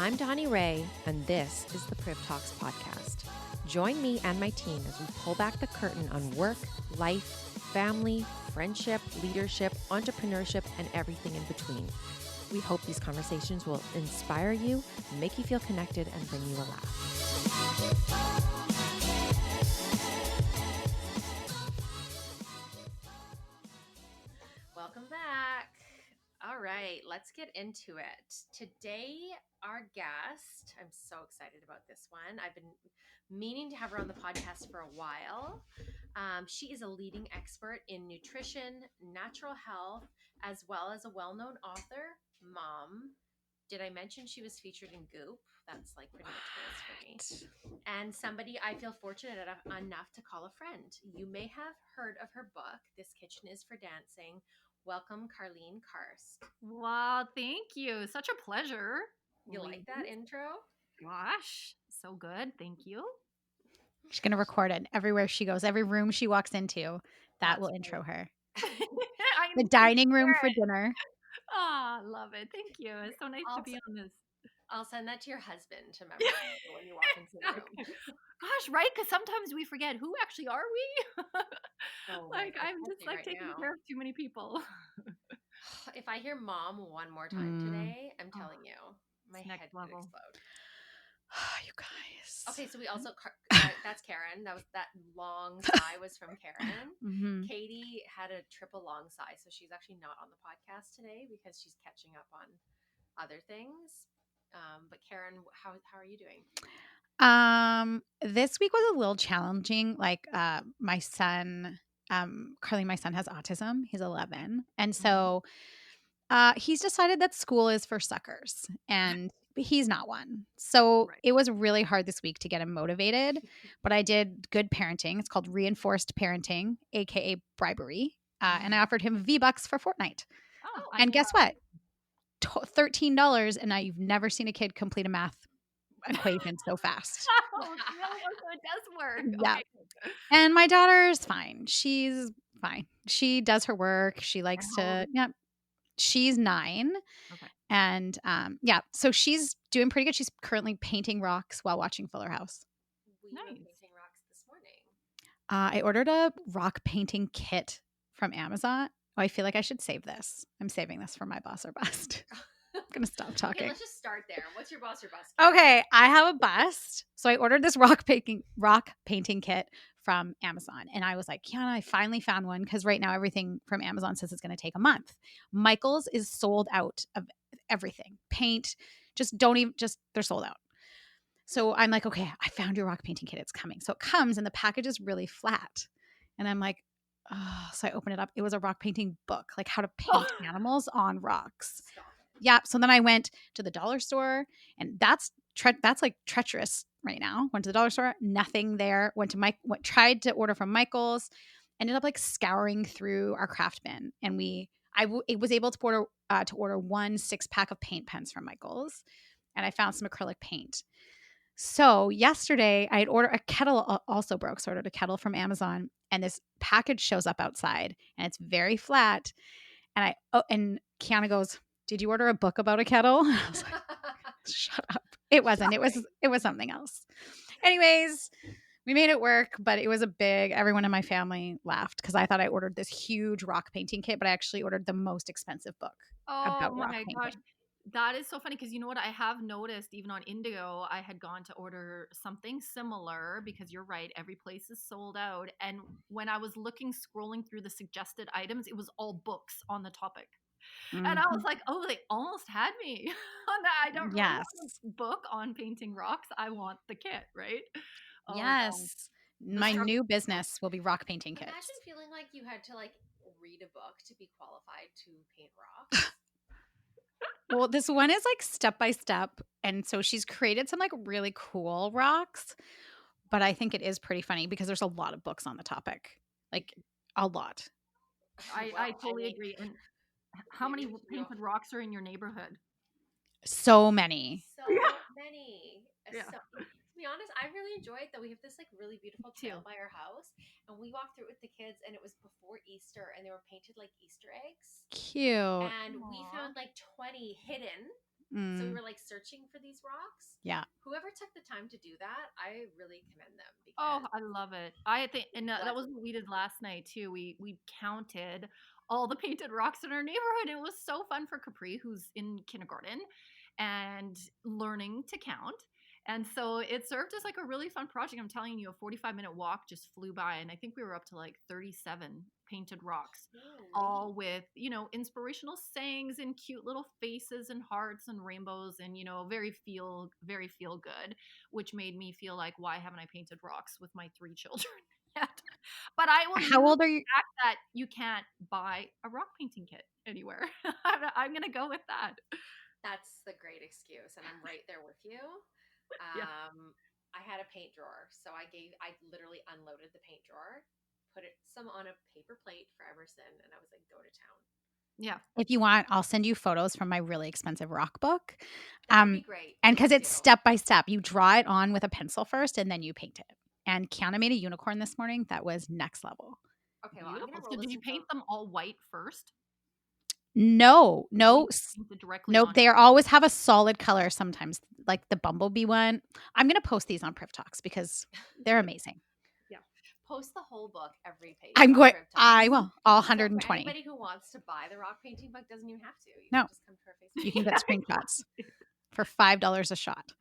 I'm Donnie Ray, and this is the PRIV Talks podcast. Join me and my team as we pull back the curtain on work, life, family, friendship, leadership, entrepreneurship, and everything in between. We hope these conversations will inspire you, make you feel connected, and bring you a laugh. Welcome back. All right, let's get into it. Today, our guest, I'm so excited about this one. I've been meaning to have her on the podcast for a while. She is a leading expert in nutrition, natural health, as well as a well-known author, mom. Did I mention she was featured in Goop? That's like pretty much goals for me. And somebody I feel fortunate enough to call a friend. You may have heard of her book, This Kitchen is for Dancing. Welcome, Karlene Karst. Wow, thank you. Such a pleasure. You like that intro? Gosh, so good. Thank you. She's going to record it everywhere she goes, every room she walks into. That will intro her. The dining room for dinner. Ah, love it. Thank you. It's so nice to be on this. I'll send that to your husband to memorize when you walk into the room. Gosh, right? Because sometimes we forget, who actually are we? I'm just taking care of too many people. If I hear mom one more time today, I'm telling you, my head could explode. You guys. Okay, so we also that's Karen. That long sigh was from Karen. Mm-hmm. Katie had a triple long sigh, so she's actually not on the podcast today because she's catching up on other things. But Karen, how are you doing? This week was a little challenging. My son, Carly, my son has autism. He's 11, and so he's decided that school is for suckers, and he's not one. So It was really hard this week to get him motivated, but I did good parenting. It's called reinforced parenting, aka bribery, and I offered him V-Bucks for Fortnite. And guess what? $13, and now you've never seen a kid complete a math equation so fast. Oh, really? So it does work. Yeah. Okay. And my daughter's fine. She's fine. She does her work. She likes to, yeah. She's 9. Okay. And so she's doing pretty good. She's currently painting rocks while watching Fuller House. We were painting rocks this morning. I ordered a rock painting kit from Amazon. Oh, I feel like I should save this. I'm saving this for my boss or bust. I'm going to stop talking. Okay, let's just start there. What's your boss or bust? Okay, I have a bust. So I ordered this rock painting kit from Amazon. And I was like, Kiana, I finally found one because right now everything from Amazon says it's going to take a month. Michael's is sold out of everything. Paint, they're sold out. So I'm like, okay, I found your rock painting kit. It's coming. So it comes and the package is really flat. And I'm like, oh, so I open it up. It was a rock painting book, like how to paint animals on rocks. Yeah. So then I went to the dollar store, and that's like treacherous right now. Went to the dollar store, nothing there. Tried to order from Michael's, ended up like scouring through our craft bin, and I was able to order 1 6-pack of paint pens from Michael's, and I found some acrylic paint. So yesterday I had ordered a kettle, also broke. So I ordered a kettle from Amazon, and this package shows up outside, and it's very flat. And Kiana goes, "Did you order a book about a kettle?" I was like, "Shut up." It wasn't. It was something else. Anyways, we made it work, but it was everyone in my family laughed because I thought I ordered this huge rock painting kit, but I actually ordered the most expensive book about rock painting. Gosh. That is so funny because you know what? I have noticed even on Indigo, I had gone to order something similar because you're right, every place is sold out. And when I was scrolling through the suggested items, it was all books on the topic. Mm-hmm. And I was like, oh, they almost had me on that. I don't really want a book on painting rocks. I want the kit, right? Yes. My new business will be rock painting kits. Imagine feeling like you had to read a book to be qualified to paint rocks. Well, this one is step by step. And so she's created some really cool rocks. But I think it is pretty funny because there's a lot of books on the topic. A lot. I totally agree. And how many painted rocks are in your neighborhood? So many. Yeah. So, to be honest, I really enjoy it, though. We have this really beautiful trail by our house, and we walked through it with the kids, and it was before Easter, and they were painted like Easter eggs. Cute. And we found 20 hidden So we Mm, were like searching for these rocks. yeah. Whoever took the time to do that, I really commend them Oh, because I love it. I think, and it that was wasn't what we did last night too. We counted all the painted rocks in our neighborhood. It was so fun for Capri, who's in kindergarten and learning to count. And so it served as like a really fun project. I'm telling you, a 45-minute walk just flew by, and I think we were up to like 37 painted rocks, holy. all with, inspirational sayings and cute little faces and hearts and rainbows, and very feel good, which made me feel like, why haven't I painted rocks with my 3 children yet? But I will How use old are you? the fact that you can't buy a rock painting kit anywhere. I'm gonna go with that. That's the great excuse, and I'm right there with you. Yeah. I had a paint drawer, so I literally unloaded the paint drawer, put some on a paper plate for Emerson, and I was like, go to town. Yeah. If you want, I'll send you photos from my really expensive rock book. That would be great. And Please because it's do. step by step, you draw it on with a pencil first and then you paint it. And Kiana made a unicorn this morning that was next level. Okay, well, I'm Beautiful. gonna So roll did this you into. paint them all white first? No, Or you no, painted directly nope. on it? They always have a solid color sometimes, like the bumblebee one. I'm going to post these on PRIV Talks because they're amazing. Yeah. Post the whole book, every page I'm on going, PRIV I Talks. will, all So for 120. anybody who wants to buy the rock painting book, doesn't even have to. You No, can just come to our Facebook you can page. get screenshots for $5 a shot.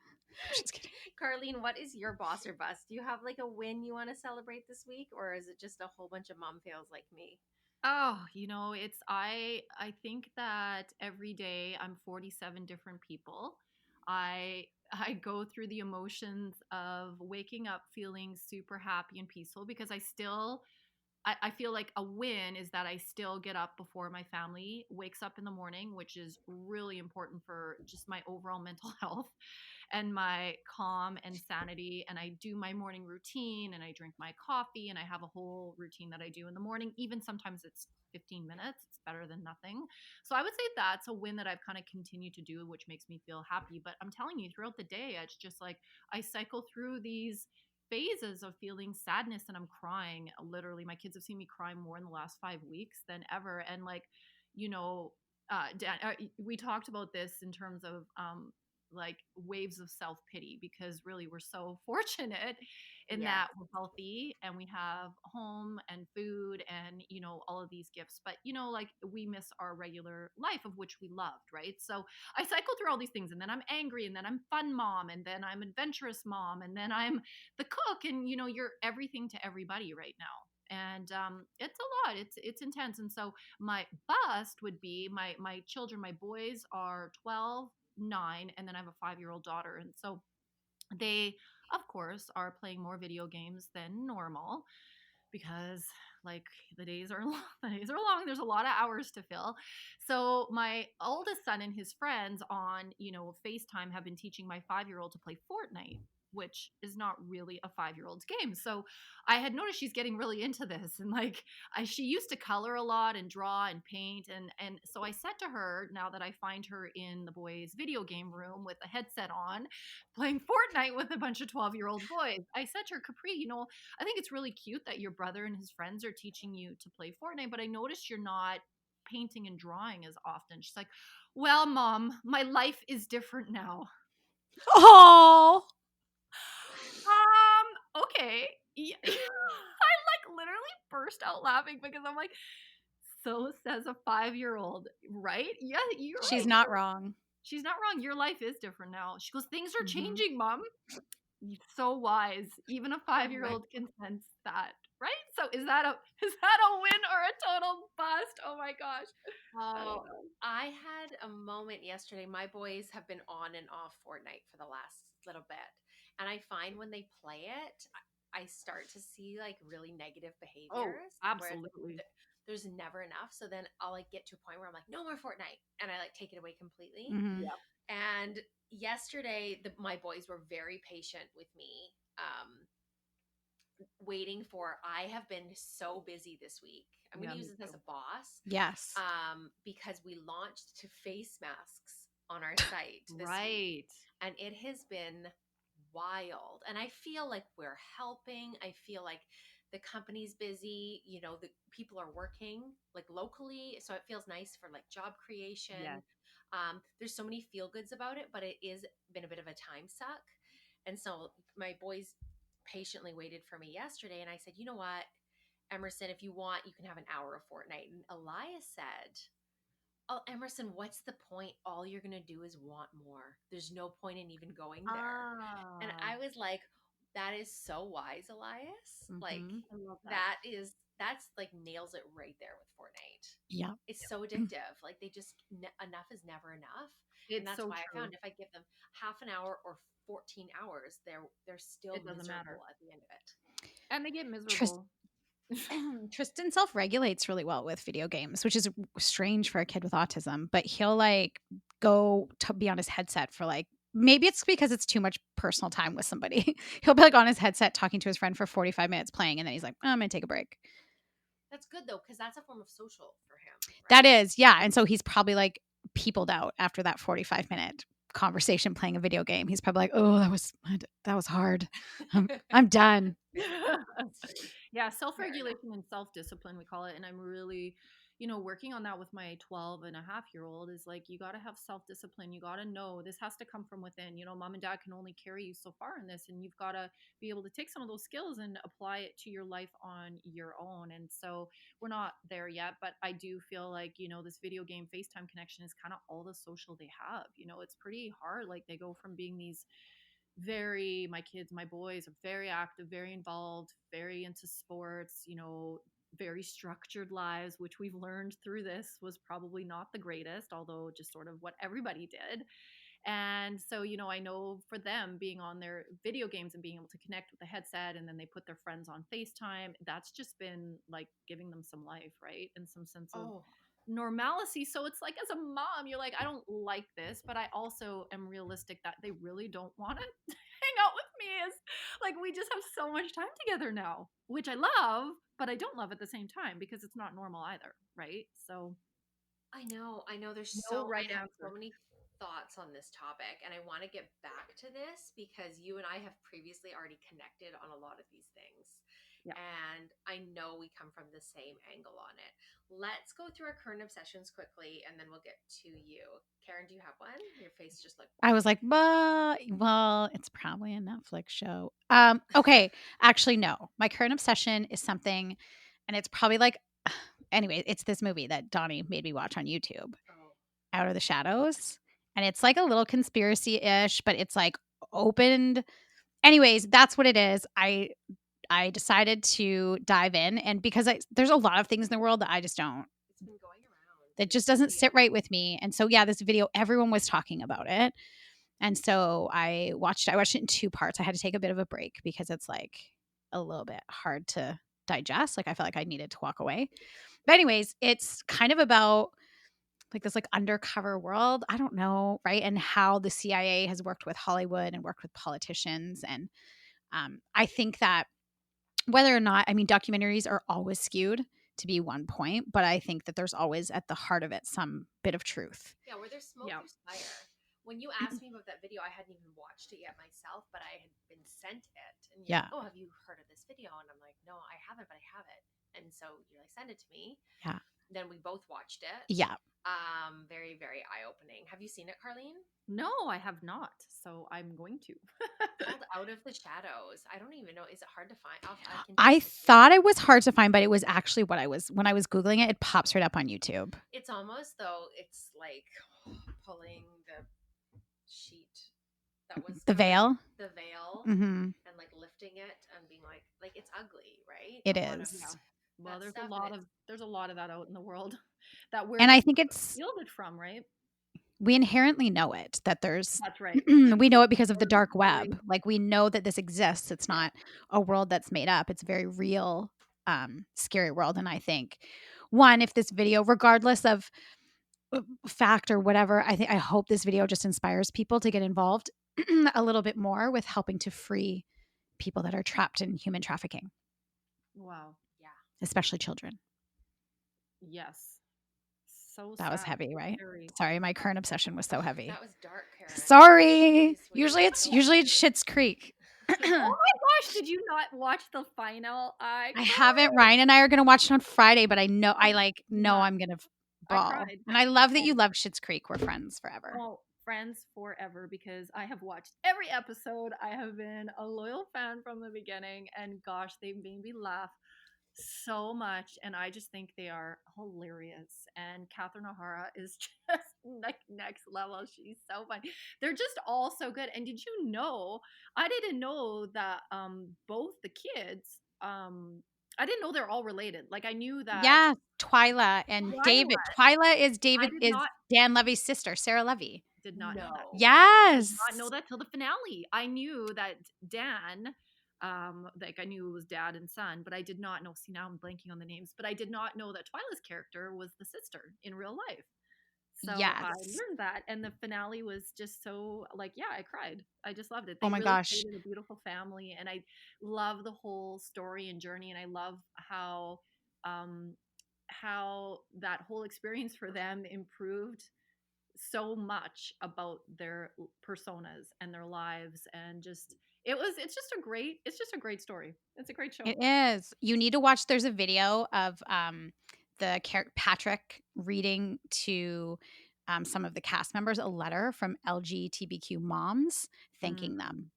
Just kidding. Carlene, what is your boss or bust? Do you have like a win you want to celebrate this week, or is it just a whole bunch of mom fails like me? Oh, it's I think that every day I'm 47 different people. I go through the emotions of waking up feeling super happy and peaceful because I feel like a win is that I still get up before my family wakes up in the morning, which is really important for just my overall mental health and my calm and sanity. And I do my morning routine and I drink my coffee and I have a whole routine that I do in the morning. Even sometimes it's 15 minutes, it's better than nothing. So I would say that's a win that I've kind of continued to do, which makes me feel happy. But I'm telling you, throughout the day, it's just like I cycle through these phases of feeling sadness and I'm crying. Literally, my kids have seen me cry more in the last 5 weeks than ever. And like, you know, Dan, we talked about this in terms of like waves of self pity because really we're so fortunate in Yes. that we're healthy and we have home and food and all of these gifts. But like we miss our regular life of which we loved, right? So I cycle through all these things and then I'm angry and then I'm fun mom and then I'm adventurous mom and then I'm the cook and you're everything to everybody right now. And it's a lot. It's intense. And so my bust would be my children. My boys are 12, 9, and then I have a 5-year-old daughter. And so they, of course, are playing more video games than normal because like the days are long, the days are long. There's a lot of hours to fill. So my oldest son and his friends on FaceTime have been teaching my 5-year-old to play Fortnite, which is not really a 5-year-old's game. So I had noticed she's getting really into this, and like she used to color a lot and draw and paint, and so I said to her, now that I find her in the boys' video game room with a headset on, playing Fortnite with a bunch of 12-year-old boys, I said to her, Capri, I think it's really cute that your brother and his friends are teaching you to play Fortnite, but I noticed you're not painting and drawing as often. She's like, well, mom, my life is different now. Oh, Okay. Yeah. I like literally burst out laughing because I'm like, so says a 5-year-old, right? Yeah, you're she's right. not wrong. She's not wrong. Your life is different now. She goes, things are Mhm. changing, mom. So wise. Even a Oh my 5-year-old can sense that, right? So is that a win or a total bust? Oh my gosh. I Oh, don't know. I had a moment yesterday. My boys have been on and off Fortnite for the last little bit. And I find when they play it, I start to see like really negative Oh, behaviors where it's like absolutely. there's never enough. So then I'll like get to a point where I'm like, no more Fortnite. And I like take it away completely. Mhm. Yeah. And yesterday, my boys were very patient with me. Waiting for I have been so busy this week. I'm going Yeah, to use me this as too. a boss Yes. because we launched to face masks on our site this week, Right. and it has been wild. And I feel like we're helping. I feel like the company's busy. The people are working like locally, so it feels nice for like job Yes. creation. There's so many feel goods about it, but it is been a bit of a time suck. And so my boys patiently waited for me yesterday, and I said, you know what, Emerson, if you want, you can have an hour of Fortnite. And Elias said, oh, Emerson, what's the point? All you're going to do is want more. There's no point in even going there. And Ah, I was like, that is so wise, Elias. Like, Mhm. I love that. that's like nails it right there with Fortnite. Yeah. It's so addictive. Like, they just, enough is never enough. And It's that's so why I true. found if I give them half an hour or 14 hours, they're still It doesn't matter. miserable at the end of it. And they get Tris- miserable. Tristan self-regulates really well with video games, which is strange for a kid with autism, but he'll like go to be on his headset for like, maybe it's because it's too much personal time with somebody. He'll be like on his headset talking to his friend for 45 minutes playing, and then he's like, oh, I'm gonna take a break. That's good though, because that's a form of social for him. That Right? is, yeah. And so he's probably like peopled out after that 45-minute conversation playing a video game. He's probably like, oh, that was hard. I'm done. Yeah, self-regulation and self-discipline, we call it. And I'm really, working on that with my 12-and-a-half-year-old is like, you got to have self-discipline. You got to know this has to come from within. Mom and dad can only carry you so far in this. And you've got to be able to take some of those skills and apply it to your life on your own. And so we're not there yet, but I do feel like, this video game FaceTime connection is kind of all the social they have. It's pretty hard. Like they go from being these my boys are very active, very involved, very into sports, very structured lives, which we've learned through this was probably not the greatest, although just sort of what everybody did. And so, I know for them being on their video games and being able to connect with the headset and then they put their friends on FaceTime, that's just been like giving them some life, right? And some sense of Oh, normalcy. So it's like as a mom, you're like, I don't like this, but I also am realistic that they really don't want to hang out with me. Is like we just have so much time together now, which I love, but I don't love at the same time because it's not normal either, right? So I know. no I right have so answer. many thoughts on this topic, and I want to get back to this because you and I have previously already connected on a lot of these things. Yeah. And I know we come from the same angle on it. Let's go through our current obsessions quickly and then we'll get to you. Karen, do you have one? Your face just looked. I was like, well, it's probably a Netflix show. Okay. Actually, no. My current obsession is something, and it's probably like, anyway, it's this movie that Donnie made me watch on YouTube, Oh, Out of the Shadows. And it's like a little conspiracy ish, but it's like opened. Anyways, that's what it is. I decided to dive in, and because there's a lot of things in the world that I just don't, it's been going around. that just doesn't sit right with me. And so, yeah, this video, everyone was talking about it. And so I watched it in 2 parts. I had to take a bit of a break because it's like a little bit hard to digest. Like I felt like I needed to walk away. But anyways, it's kind of about like this like undercover world. I don't know, right? And how the CIA has worked with Hollywood and worked with politicians. And I think that whether or not, I mean, documentaries are always skewed to be one point, but I think that there's always at the heart of it some bit of truth. Yeah, where there's smoke, Yeah. there's fire. When you asked me about that video, I hadn't even watched it yet myself, but I had been sent it. And you're Yeah. like, oh, have you heard of this video? And I'm like, no, I haven't, but I have it. And so you're like, send it to me. Yeah. Then we both watched it. Yeah. Very, very eye-opening. Have you seen it, Karlene? No, I have not. So I'm going to. Called Out of the Shadows. I don't even know. Is it hard to find? I thought it was hard to find, but it was actually when I was Googling it, it pops right up on YouTube. It's almost though it's like pulling the sheet that was The veil. the veil, Mm-hmm. and like lifting it and being like it's ugly, right? It A lot of is. Yeah. Well, that there's stuff, a lot of that out in the world that we're And I just think it's shielded from, right? we inherently know it that there's That's right. we know it because of the dark Very- web. Like we know that this exists. It's not a world that's made up. It's a very real, scary world. And I think if this video, regardless of fact or whatever, I hope this video just inspires people to get involved a little bit more with helping to free people that are trapped in human trafficking, Wow. Yeah. especially children. Yes. So That was sad. heavy, right? Very. Sorry, my current obsession was so heavy. That was dark, Karen. Sorry. Jeez, Usually it's Schitt's Creek. Oh my gosh, did you not watch the final? I haven't. Ryan and I are going to watch it on Friday, but I know I'm going to I ball. cried. And I love that you love Schitt's Creek. We're friends forever. Oh, friends forever, because I have watched every episode. I have been a loyal fan from the beginning, and gosh, they made me laugh so much, and I just think they are hilarious. And Catherine O'Hara is just like next level. She's so funny. They're just all so good. And did you know? I didn't know that both the kids I didn't know they're all related. Like I knew that Yeah, Twyla and David. Twyla. Twyla is I David did is not Dan Levy's sister, Sarah Levy. did not know that. No. Yes. Did not know that till the finale. I knew that Dan, like I knew it was dad and son, but I did not know. See, now I'm blanking on the names, but I did not know that Twyla's character was the sister in real life. So I Yes. learned that, and the finale was just so like, yeah, I cried. I just loved it. Oh They my really gosh. created a beautiful family, and I love the whole story and journey, and I love um, how that whole experience for them improved so much about their personas and their lives, and just it's just a great story. It's a great show. It is. You need to watch. There's a video of Patrick reading to some of the cast members a letter from LGBTQ moms Mm, thanking them.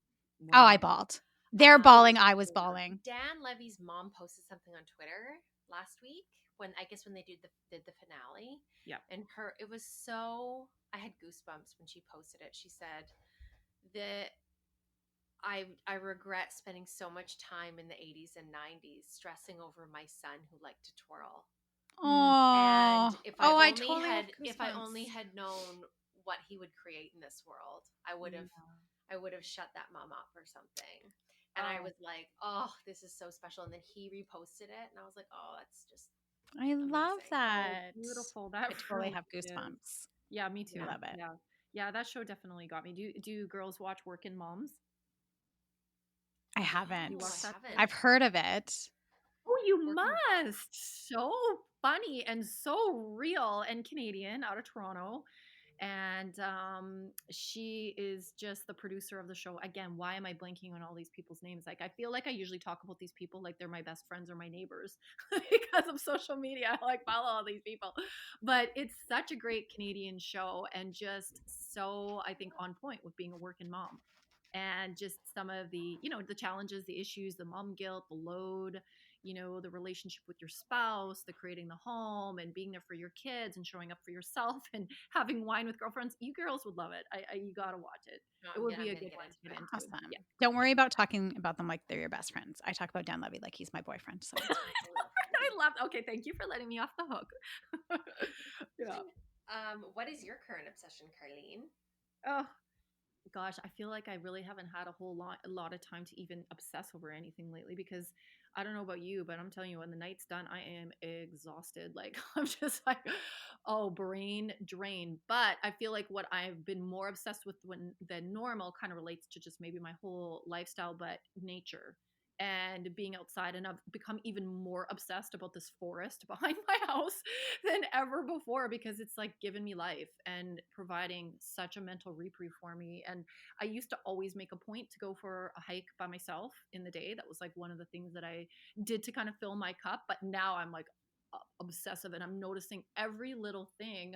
Oh, I wow. bawled. They're bawling. I was Yeah. bawling. Dan Levy's mom posted something on Twitter last week when they did the finale. Yep. And it was so, I had goosebumps when she posted it. She said that I regret spending so much time in the 80s and 90s stressing over my son who liked to twirl. Mm. And Oh, I totally have if I only goosebumps. had known what he would create in this world, I would have shut that mom up or something. And I Oh. was like, oh, this is so special. And then he reposted it, and I was like, oh, that's just I love amazing. that. Beautiful. That I totally really have is. goosebumps. Yeah, me too. I love it. Yeah. Yeah, that show definitely got me. Do girls watch Workin' Moms? I haven't. You watch that? haven't. I've heard of it. Oh, you Workin' must. So funny and so real, and Canadian, out of Toronto. And she is just the producer of the show. Again, why am I blanking on all these people's names? Like, I feel like I usually talk about these people like they're my best friends or my neighbors because of social media. I like follow all these people, but it's such a great Canadian show, and just so, I think, on point with being a working mom, and just some of the, the challenges, the issues, the mom guilt, the load, the relationship with your spouse, the creating the home and being there for your kids and showing up for yourself and having wine with girlfriends. You girls would love it. You gotta watch it. No, It would I'm be a gonna good get one to into get it. into. Awesome. Yeah. Don't worry about talking about them like they're your best friends. I talk about Dan Levy like he's my boyfriend. So it's I love. Okay, thank you for letting me off the hook. Yeah. What is your current obsession, Karlene? Oh gosh, I feel like I really haven't had a lot of time to even obsess over anything lately, because I don't know about you, but I'm telling you, when the night's done, I am exhausted. Like I'm just like, oh, brain drain. But I feel like what I've been more obsessed with than normal kind of relates to just maybe my whole lifestyle, but nature and being outside. And I've become even more obsessed about this forest behind my house than ever before, because it's like given me life and providing such a mental reprieve for me. And I used to always make a point to go for a hike by myself in the day. That was like one of the things that I did to kind of fill my cup. But now I'm like obsessive, and I'm noticing every little thing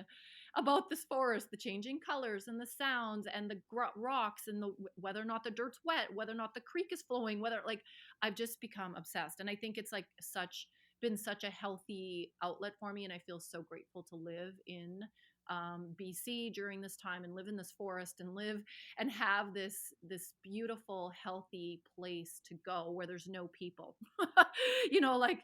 about this forest, the changing colors and the sounds and the rocks and the whether or not the dirt's wet, whether or not the creek is flowing, whether like I've just become obsessed. And I think it's like been such a healthy outlet for me, and I feel so grateful to live in BC during this time and live in this forest and live and have this beautiful healthy place to go where there's no people. Like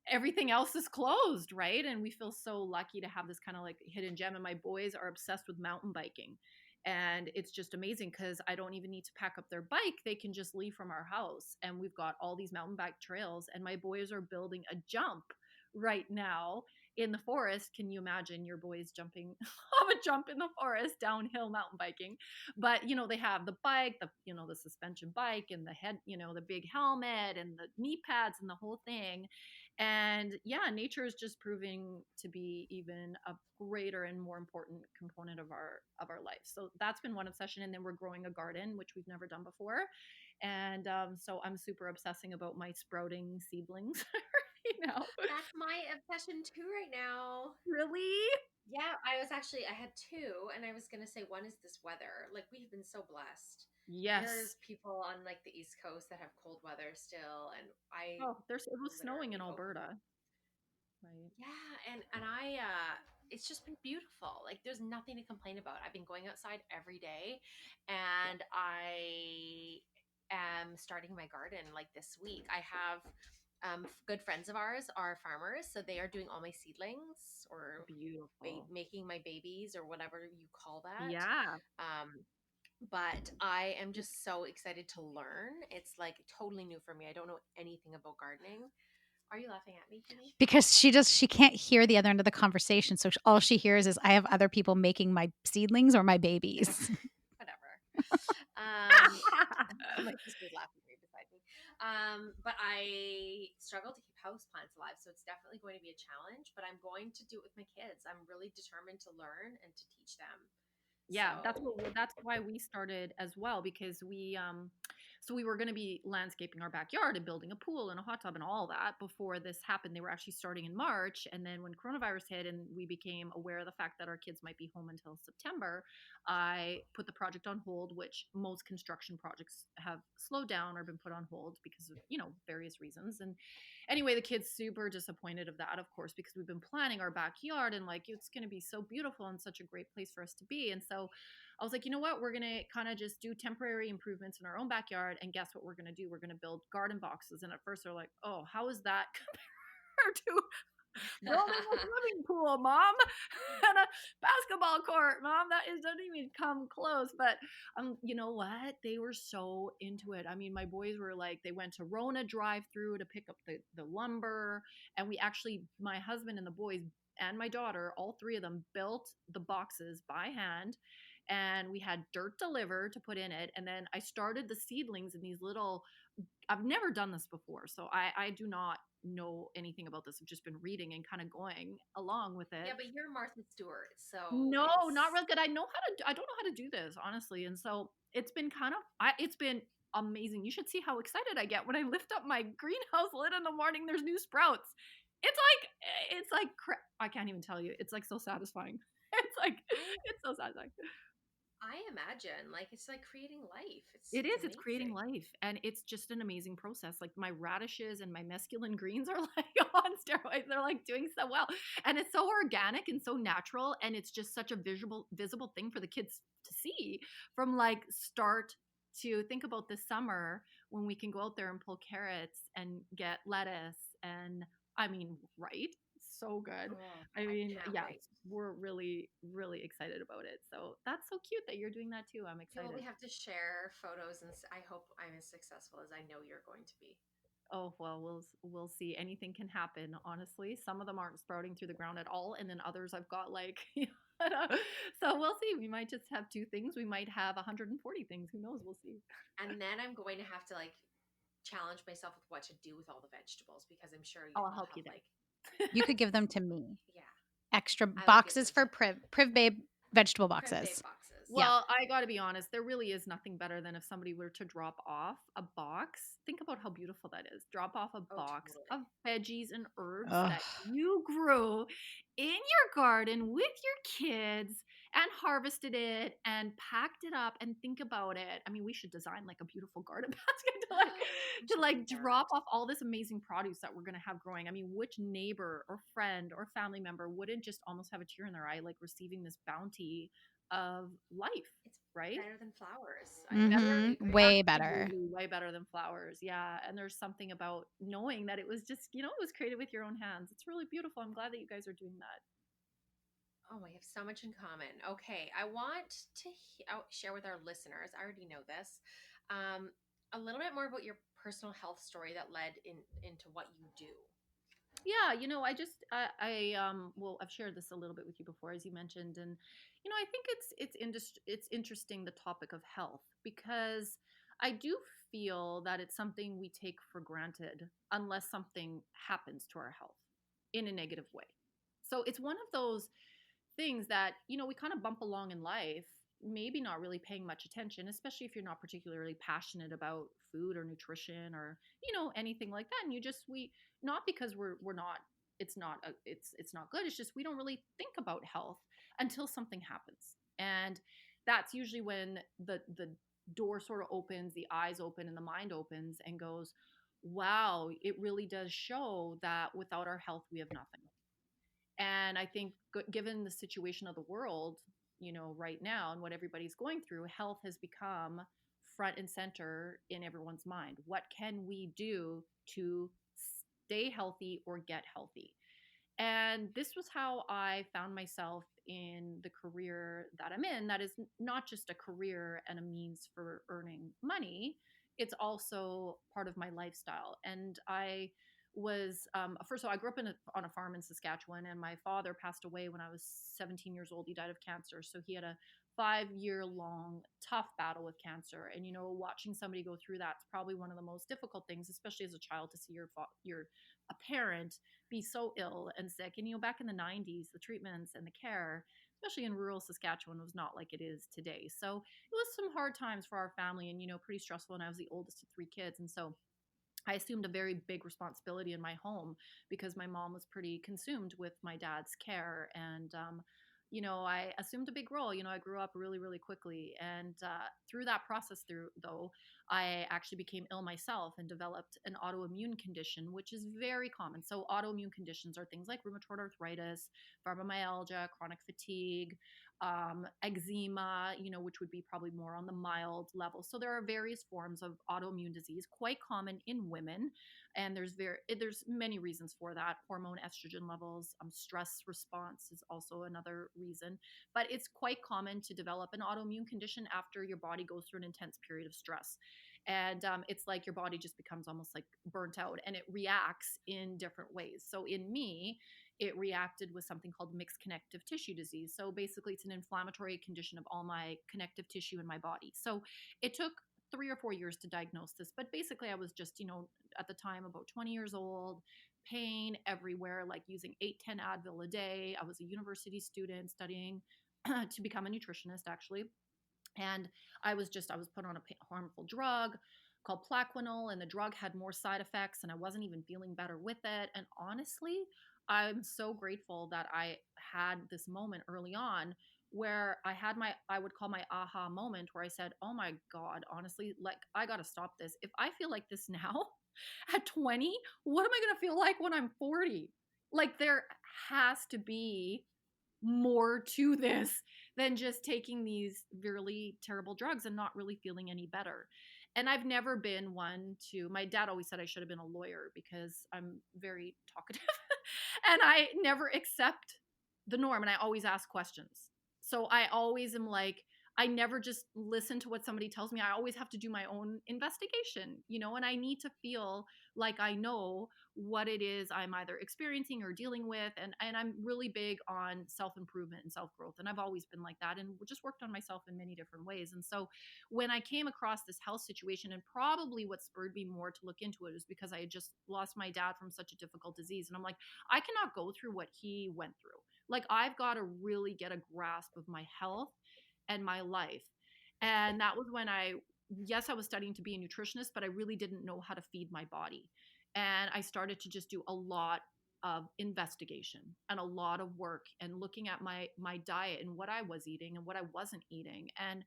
everything else is closed, right? And we feel so lucky to have this kind of like hidden gem. And my boys are obsessed with mountain biking, and it's just amazing because I don't even need to pack up their bike. They can just leave from our house, and we've got all these mountain bike trails, and my boys are building a jump right now in the forest. Can you imagine your boys jumping off a jump in the forest downhill mountain biking? But they have the bike, the suspension bike, and the head, the big helmet and the knee pads and the whole thing. And yeah, nature is just proving to be even a greater and more important component of our life. So that's been one obsession. And then we're growing a garden, which we've never done before. And so I'm super obsessing about my sprouting seedlings. That's my obsession too right now. Really? Yeah, I had two, and I was gonna say one is this weather. Like we've been so blessed. Yes. There's people on like the East Coast that have cold weather still, and I Oh, it was snowing in literally open. Alberta, right? Yeah, and I it's just been beautiful. Like there's nothing to complain about. I've been going outside every day, Yeah. and I am starting my garden like this week. I have good friends of ours are farmers, so they are doing all my seedlings or Beautiful. making my babies or whatever you call that. Yeah. Um, but I am just so excited to learn. It's like totally new for me. I don't know anything about gardening. Are you laughing at me, Kimmy? Because she can't hear the other end of the conversation. So all she hears is I have other people making my seedlings or my babies. Whatever. Um, my sister's laughing right beside me. But I struggle to keep houseplants alive, so it's definitely going to be a challenge. But I'm going to do it with my kids. I'm really determined to learn and to teach them. Yeah, So that's why we started as well, because so we were going to be landscaping our backyard and building a pool and a hot tub and all that before this happened. They were actually starting in March, and then when coronavirus hit and we became aware of the fact that our kids might be home until September, I put the project on hold, which most construction projects have slowed down or been put on hold because of, various reasons. And anyway, the kids super disappointed of that, of course, because we've been planning our backyard and like it's going to be so beautiful and such a great place for us to be. And so I was like, you know what, we're going to kind of just do temporary improvements in our own backyard, and guess what we're going to do, we're going to build garden boxes. And at first they're like, oh, how is that compared to building a swimming pool, mom, and a basketball court, mom? That is doesn't even come close. But you know what? They were so into it. I mean, my boys were like, they went to Rona drive-through to pick up the lumber, and we actually, my husband and the boys and my daughter, all three of them built the boxes by hand. And we had dirt delivered to put in it. And then I started the seedlings in these little, I've never done this before, so I do not know anything about this. I've just been reading and kind of going along with yeah, it. but you're Martha Stewart, so No, not it's real good. I don't know how to do this, honestly. And so it's been it's been amazing. You should see how excited I get when I lift up my greenhouse lid in the morning. There's new sprouts. It's like I can't even tell you. It's like so satisfying. It's like I it's so satisfying. I imagine like it's like creating life. It It's is. It's creating amazing. life, and it's just an amazing process. Like my radishes and my mesclun greens are like on steroids. They're like doing so well, and it's so organic and so natural, and it's just such a visible thing for the kids to see from like start to think about this summer when we can go out there and pull carrots and get lettuce and I mean, right? So good. Oh, I I mean, can't yes, wait. we're really, really excited about it. So that's so cute that you're doing that too. I'm Okay, well, we excited. have to share photos, and I hope I'm as successful as I know you're going to be. Oh, well, we'll see. Anything can happen, honestly. Some of them aren't sprouting through the ground at all, and then others I've got like so we'll see. We might just have two things. We might have 140 things. Who knows? We'll see. And then I'm going to have to like challenge myself with what to do with all the vegetables because I'm sure Oh, I'll I'll help have you there. like You could give them to me. yeah, Extra I will give boxes them for to Priv Babe vegetable Priv Babe boxes. boxes. Yeah. Well, I got to be honest, there really is nothing better than if somebody were to drop off a box. Think about how beautiful that is. Drop off a Oh, box totally. of veggies and herbs Ugh. that you grew in your garden with your kids and harvested it and packed it up and think about it. I mean, we should design like a beautiful garden basket We to should do like drop that. off all this amazing produce that we're going to have growing. I mean, which neighbor or friend or family member wouldn't just almost have a tear in their eye like receiving this bounty of life, It's right? better than flowers. I Better, totally Mm-hmm. agree. Way better. absolutely way better than flowers. Yeah. And there's something about knowing that it was just, it was created with your own hands. It's really beautiful. I'm glad that you guys are doing that. Oh, we have so much in common. Okay, I want to share with our listeners. I already know this. A little bit more about your personal health story that led into what you do. Yeah, I just well, I've shared this a little bit with you before, as you mentioned, and I think it's interesting, the topic of health, because I do feel that it's something we take for granted unless something happens to our health in a negative way. So it's one of those things that we kind of bump along in life, maybe not really paying much attention, especially if you're not particularly passionate about food or nutrition or anything like that, and we not because we're not it's not it's not good. It's just we don't really think about health until something happens. And that's usually when the door sort of opens, the eyes open and the mind opens and goes, wow, it really does show that without our health we have nothing. And I think given the situation of the world, right now and what everybody's going through, health has become front and center in everyone's mind. What can we do to stay healthy or get healthy? And this was how I found myself in the career that I'm in. That is not just a career and a means for earning money, it's also part of my lifestyle. And I was, first of all, I grew up on a farm in Saskatchewan, and my father passed away when I was 17 years old. He died of cancer. So he had a 5 year long tough battle with cancer. And, watching somebody go through that's probably one of the most difficult things, especially as a child, to see your a parent be so ill and sick. And back in the 90s, the treatments and the care, especially in rural Saskatchewan, was not like it is today. So it was some hard times for our family, and pretty stressful. And I was the oldest of 3 kids, and so I assumed a very big responsibility in my home because my mom was pretty consumed with my dad's care. And I assumed a big role. I grew up really, really quickly. And through that process, though, I actually became ill myself and developed an autoimmune condition, which is very common. So, autoimmune conditions are things like rheumatoid arthritis, fibromyalgia, chronic fatigue, eczema, which would be probably more on the mild level. So, there are various forms of autoimmune disease, quite common in women. And there's many reasons for that. Hormone estrogen levels, stress response is also another reason. But it's quite common to develop an autoimmune condition after your body goes through an intense period of stress. And it's like your body just becomes almost like burnt out, and it reacts in different ways. So in me, it reacted with something called mixed connective tissue disease. So basically, it's an inflammatory condition of all my connective tissue in my body. So it took 3 or 4 years to diagnose this, but basically I was just, at the time about 20 years old, pain everywhere, like using 8-10 Advil a day. I was a university student studying to become a nutritionist, actually. And I was put on a harmful drug called Plaquenil, and the drug had more side effects, and I wasn't even feeling better with it. And honestly, I'm so grateful that I had this moment early on where I would call my aha moment, where I said, oh my God, honestly, like, I got to stop this. If I feel like this now at 20, what am I going to feel like when I'm 40? Like, there has to be more to this than just taking these really terrible drugs and not really feeling any better. And I've never been one to, my dad always said I should have been a lawyer because I'm very talkative and I never accept the norm, and I always ask questions. So I always am like, I never just listen to what somebody tells me. I always have to do my own investigation, and I need to feel like I know what it is I'm either experiencing or dealing with. And I'm really big on self-improvement and self-growth. And I've always been like that, and just worked on myself in many different ways. And so when I came across this health situation, and probably what spurred me more to look into it is because I had just lost my dad from such a difficult disease. And I'm like, I cannot go through what he went through. Like, I've got to really get a grasp of my health and my life. And that was when yes, I was studying to be a nutritionist, but I really didn't know how to feed my body. And I started to just do a lot of investigation and a lot of work, and looking at my diet and what I was eating and what I wasn't eating. And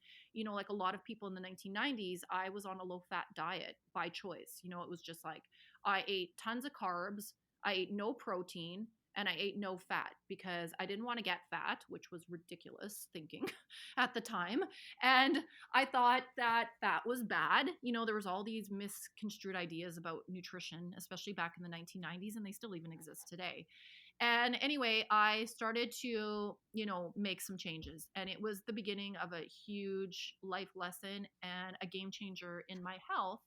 like a lot of people in the 1990s, I was on a low fat diet by choice. It was just like I ate tons of carbs, I ate no protein, and I ate no fat because I didn't want to get fat, which was ridiculous thinking at the time. And I thought that fat was bad. There was all these misconstrued ideas about nutrition, especially back in the 1990s, and they still even exist today. And anyway, I started to, make some changes, and it was the beginning of a huge life lesson and a game changer in my health,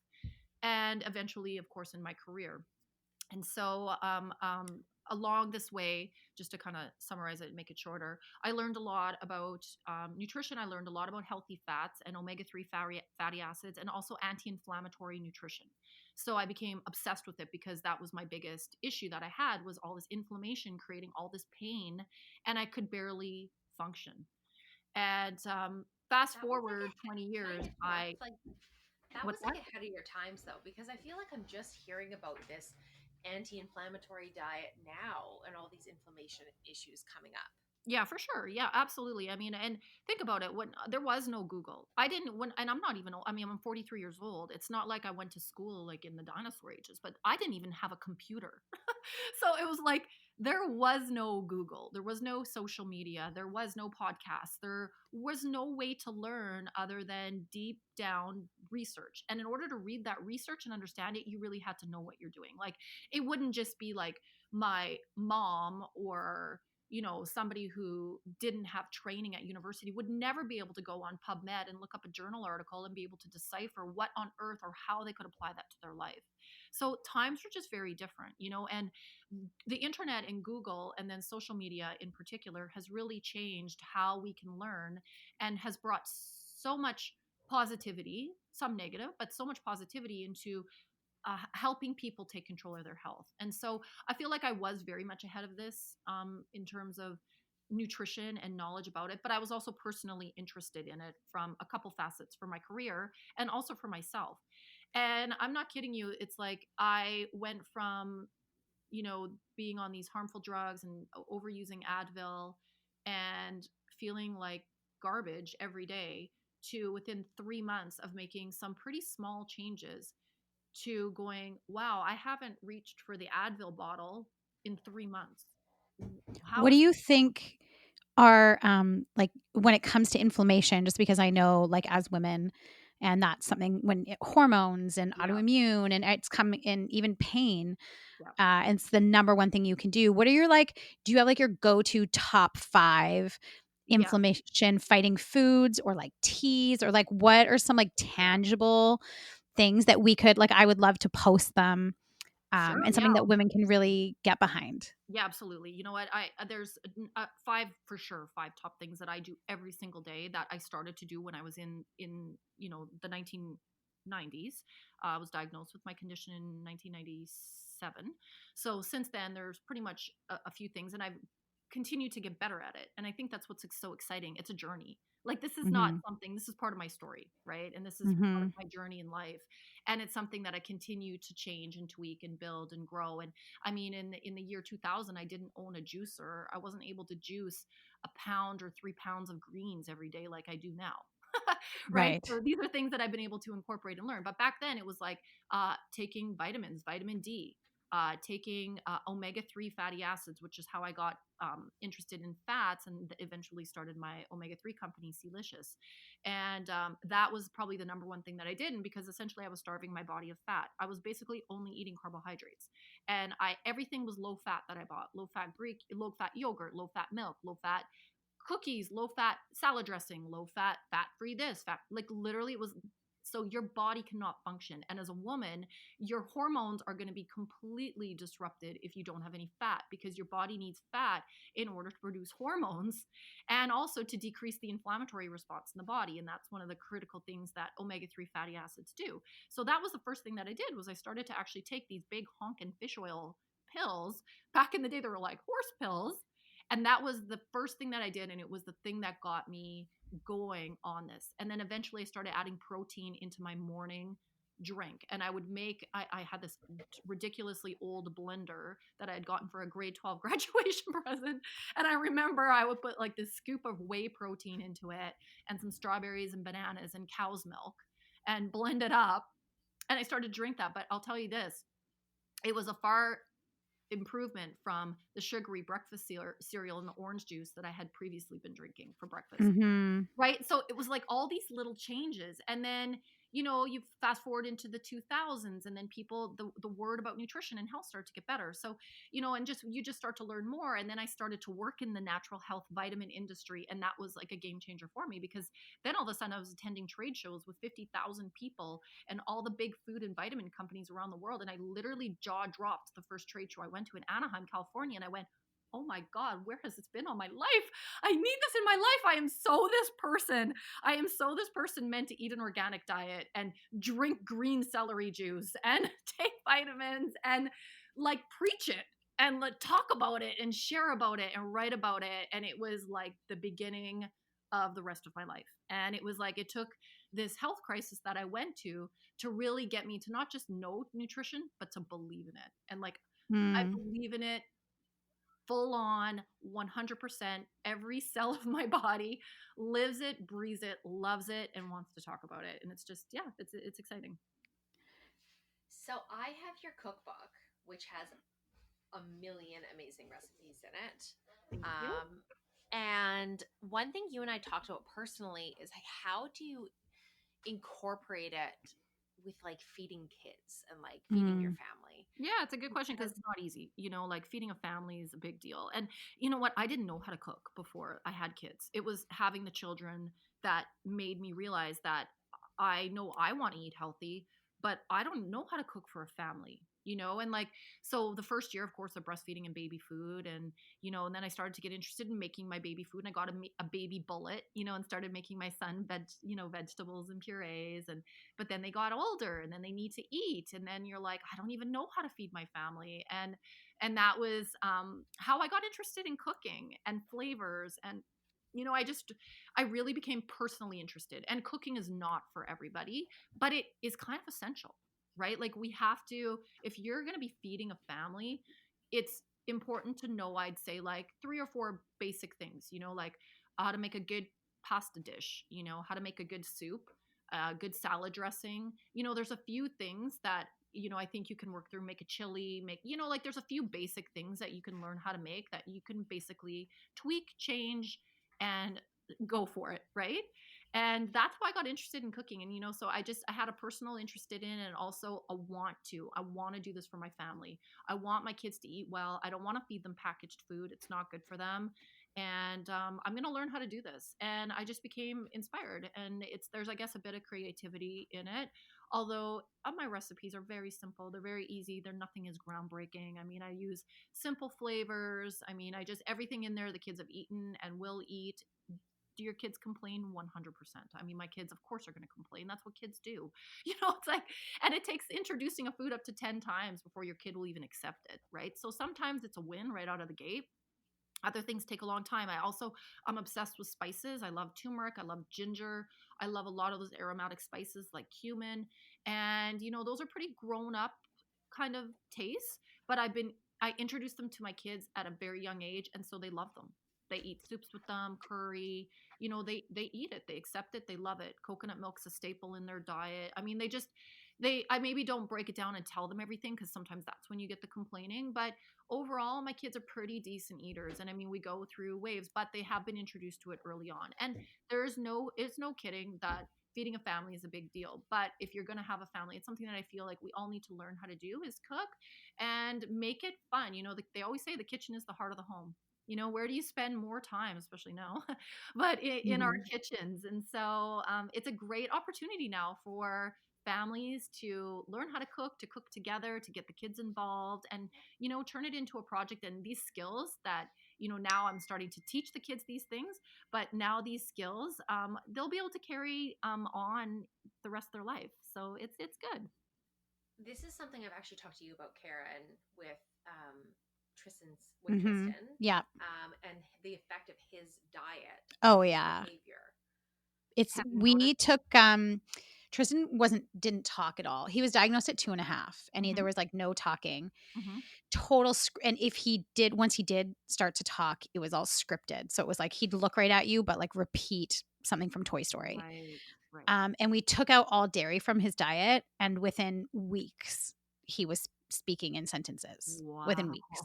and eventually, of course, in my career. And so, along this way, just to kind of summarize it and make it shorter, I learned a lot about nutrition. I learned a lot about healthy fats and omega-3 fatty acids, and also anti-inflammatory nutrition. So I became obsessed with it because that was my biggest issue that I had, was all this inflammation creating all this pain, and I could barely function. And fast forward 20 years, That what's was that? like ahead of your times though, because I feel like I'm just hearing about this anti-inflammatory diet now and all these inflammation issues coming up. Yeah, for sure. Yeah, absolutely. I mean, and think about it. When there was no Google, I didn't. When and I'm not even old. I mean, I'm 43 years old. It's not like I went to school like in the dinosaur ages, but I didn't even have a computer. So it was like there was no Google, there was no social media, there was no podcast, there was no way to learn other than deep down research. And in order to read that research and understand it, you really had to know what you're doing. Like it wouldn't just be like my mom or somebody who didn't have training at university would never be able to go on PubMed and look up a journal article and be able to decipher what on earth or how they could apply that to their life. So times are just very different, and the internet and Google and then social media in particular has really changed how we can learn and has brought so much positivity, some negative, but so much positivity into helping people take control of their health. And so I feel like I was very much ahead of this in terms of nutrition and knowledge about it, but I was also personally interested in it from a couple facets for my career and also for myself. And I'm not kidding you. It's like I went from, being on these harmful drugs and overusing Advil and feeling like garbage every day to within 3 months of making some pretty small changes to going, wow, I haven't reached for the Advil bottle in 3 months. How What do is you think are like when it comes to inflammation? Just because I know, like as women, and that's something hormones and yeah, autoimmune, and it's coming in even pain. yeah, And it's the number one thing you can do. What are your like? Do you have like your go-to top 5 yeah, inflammation fighting foods, or like teas, or like what are some like yeah. tangible things that we could like? I would love to post them, Sure, and yeah. something that women can really get behind. Yeah, absolutely. You know what? I there's five for sure, five top things that I do every single day that I started to do when I was in the 1990s. I was diagnosed with my condition in 1997. So since then, there's pretty much a few things, and I've continued to get better at it. And I think that's what's so exciting. It's a journey. Like this is not Mhm. something. This is part of my story, right? And this is part of Mhm. my journey in life. And it's something that I continue to change and tweak and build and grow. And I mean, in the year 2000, I didn't own a juicer. I wasn't able to juice a pound or 3 pounds of greens every day like I do now. Right. Right. So these are things that I've been able to incorporate and learn. But back then, it was like taking vitamins, vitamin D, taking omega-3 fatty acids, which is how I got interested in fats and eventually started my omega-3 company, Celicious. And that was probably the number one thing that I did. And because essentially I was starving my body of fat, I was basically only eating carbohydrates. And everything was low fat that I bought: low fat Greek, low fat yogurt, low fat milk, low fat cookies, low fat salad dressing, low fat, fat free this, fat, like literally it was. So your body cannot function. And as a woman, your hormones are going to be completely disrupted if you don't have any fat, because your body needs fat in order to produce hormones and also to decrease the inflammatory response in the body. And that's one of the critical things that omega-3 fatty acids do. So that was the first thing that I did, was I started to actually take these big honkin' fish oil pills. Back in the day, they were like horse pills. And that was the first thing that I did. And it was the thing that got me going on this. And then eventually I started adding protein into my morning drink. And I would make, I had this ridiculously old blender that I had gotten for a grade 12 graduation present. And I remember I would put like this scoop of whey protein into it and some strawberries and bananas and cow's milk and blend it up. And I started to drink that. But I'll tell you this, it was a far improvement from the sugary breakfast cereal and the orange juice that I had previously been drinking for breakfast. Mhm. Right. So it was like all these little changes. And then, you fast forward into the 2000s, and then people, the word about nutrition and health started to get better. So, and you just start to learn more. And then I started to work in the natural health vitamin industry. And that was like a game changer for me, because then all of a sudden I was attending trade shows with 50,000 people and all the big food and vitamin companies around the world. And I literally jaw dropped the first trade show I went to in Anaheim, California. And I went, oh my God, where has this been all my life? I need this in my life. I am so this person. I am so this person meant to eat an organic diet and drink green celery juice and take vitamins and like preach it and like talk about it and share about it and write about it. And it was like the beginning of the rest of my life. And it was like it took this health crisis that I went to really get me to not just know nutrition, but to believe in it. And like I Mm. believe in it full on 100%. Every cell of my body lives it, breathes it, loves it, and wants to talk about it. And it's just, yeah, it's exciting. So I have your cookbook, which has a million amazing recipes in it. Thank you. And one thing you and I talked about personally is like, how do you incorporate it with like feeding kids and like feeding your Mm. family? Yeah, it's a good question because Because it's not easy. Like feeding a family is a big deal. And you know what? I didn't know how to cook before I had kids. It was having the children that made me realize that I know I want to eat healthy, but I don't know how to cook for a family. And like, so the first year, of course, of breastfeeding and baby food. And then I started to get interested in making my baby food, and I got a baby bullet, and started making my son vegetables and purees. But then they got older, and then they need to eat, and then you're like, I don't even know how to feed my family. And that was how I got interested in cooking and flavors. And I really became personally interested. And cooking is not for everybody, but it is kind of essential, right? Like, we have to, if you're going to be feeding a family, it's important to know, I'd say, like 3 or 4 basic things, like how to make a good pasta dish, how to make a good soup, good salad dressing. There's a few things that I think you can work through. Make a chili, like there's a few basic things that you can learn how to make that you can basically tweak, change, and go for it, right? And that's why I got interested in cooking. And so I had a personal interest in it, and also I want to do this for my family. I want my kids to eat well. I don't want to feed them packaged food. It's not good for them. And I'm going to learn how to do this. And I just became inspired. And there's, I guess, a bit of creativity in it. Although my recipes are very simple, they're very easy. Nothing is groundbreaking. I mean, I use simple flavors. I mean, everything in there the kids have eaten and will eat. Do your kids complain? 100%. I mean, my kids, of course, are going to complain. That's what kids do. It's like, and it takes introducing a food up to 10 times before your kid will even accept it, right? So sometimes it's a win right out of the gate. Other things take a long time. I'm obsessed with spices. I love turmeric. I love ginger. I love a lot of those aromatic spices like cumin. And, those are pretty grown up kind of tastes, but I introduced them to my kids at a very young age. And so they love them. They eat soups with them, curry, they eat it. They accept it. They love it. Coconut milk's a staple in their diet. I mean, I maybe don't break it down and tell them everything, because sometimes that's when you get the complaining. But overall, my kids are pretty decent eaters. And I mean, we go through waves, but they have been introduced to it early on. And it's no kidding that feeding a family is a big deal. But if you're going to have a family, it's something that I feel like we all need to learn how to do, is cook and make it fun. They always say the kitchen is the heart of the home. Where do you spend more time, especially now, but in our kitchens? And so it's a great opportunity now for families to learn how to cook together, to get the kids involved, and turn it into a project. And these skills that now I'm starting to teach the kids these things, but now these skills they'll be able to carry on the rest of their life. So it's good. this is something I've actually talked to you about, Karen, with Mm-hmm. Tristan, Yeah. and the effect of his diet Oh, on his yeah. behavior. Have you We noticed? took Tristan didn't talk at all. He was diagnosed at 2.5, and there was like no talking. Mm-hmm. And if once he did start to talk, it was all scripted. So it was like he'd look right at you, but like repeat something from Toy Story. Right. And we took out all dairy from his diet, and within weeks, he was speaking in sentences. Within Wow. weeks.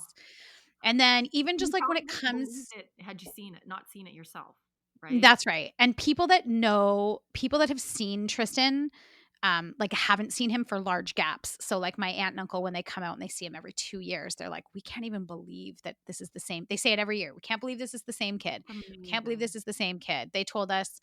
And then even You just like when probably it wouldn't have believed comes, it had you not seen it yourself, right? that's right. And people that have seen Tristan, like haven't seen him for large gaps. So like my aunt and uncle, when they come out and they see him every 2 years, they're like, we can't even believe that this is the same. They say it every year. We can't believe this is the same kid. It's We can't believe amazing. this is the same kid. They told us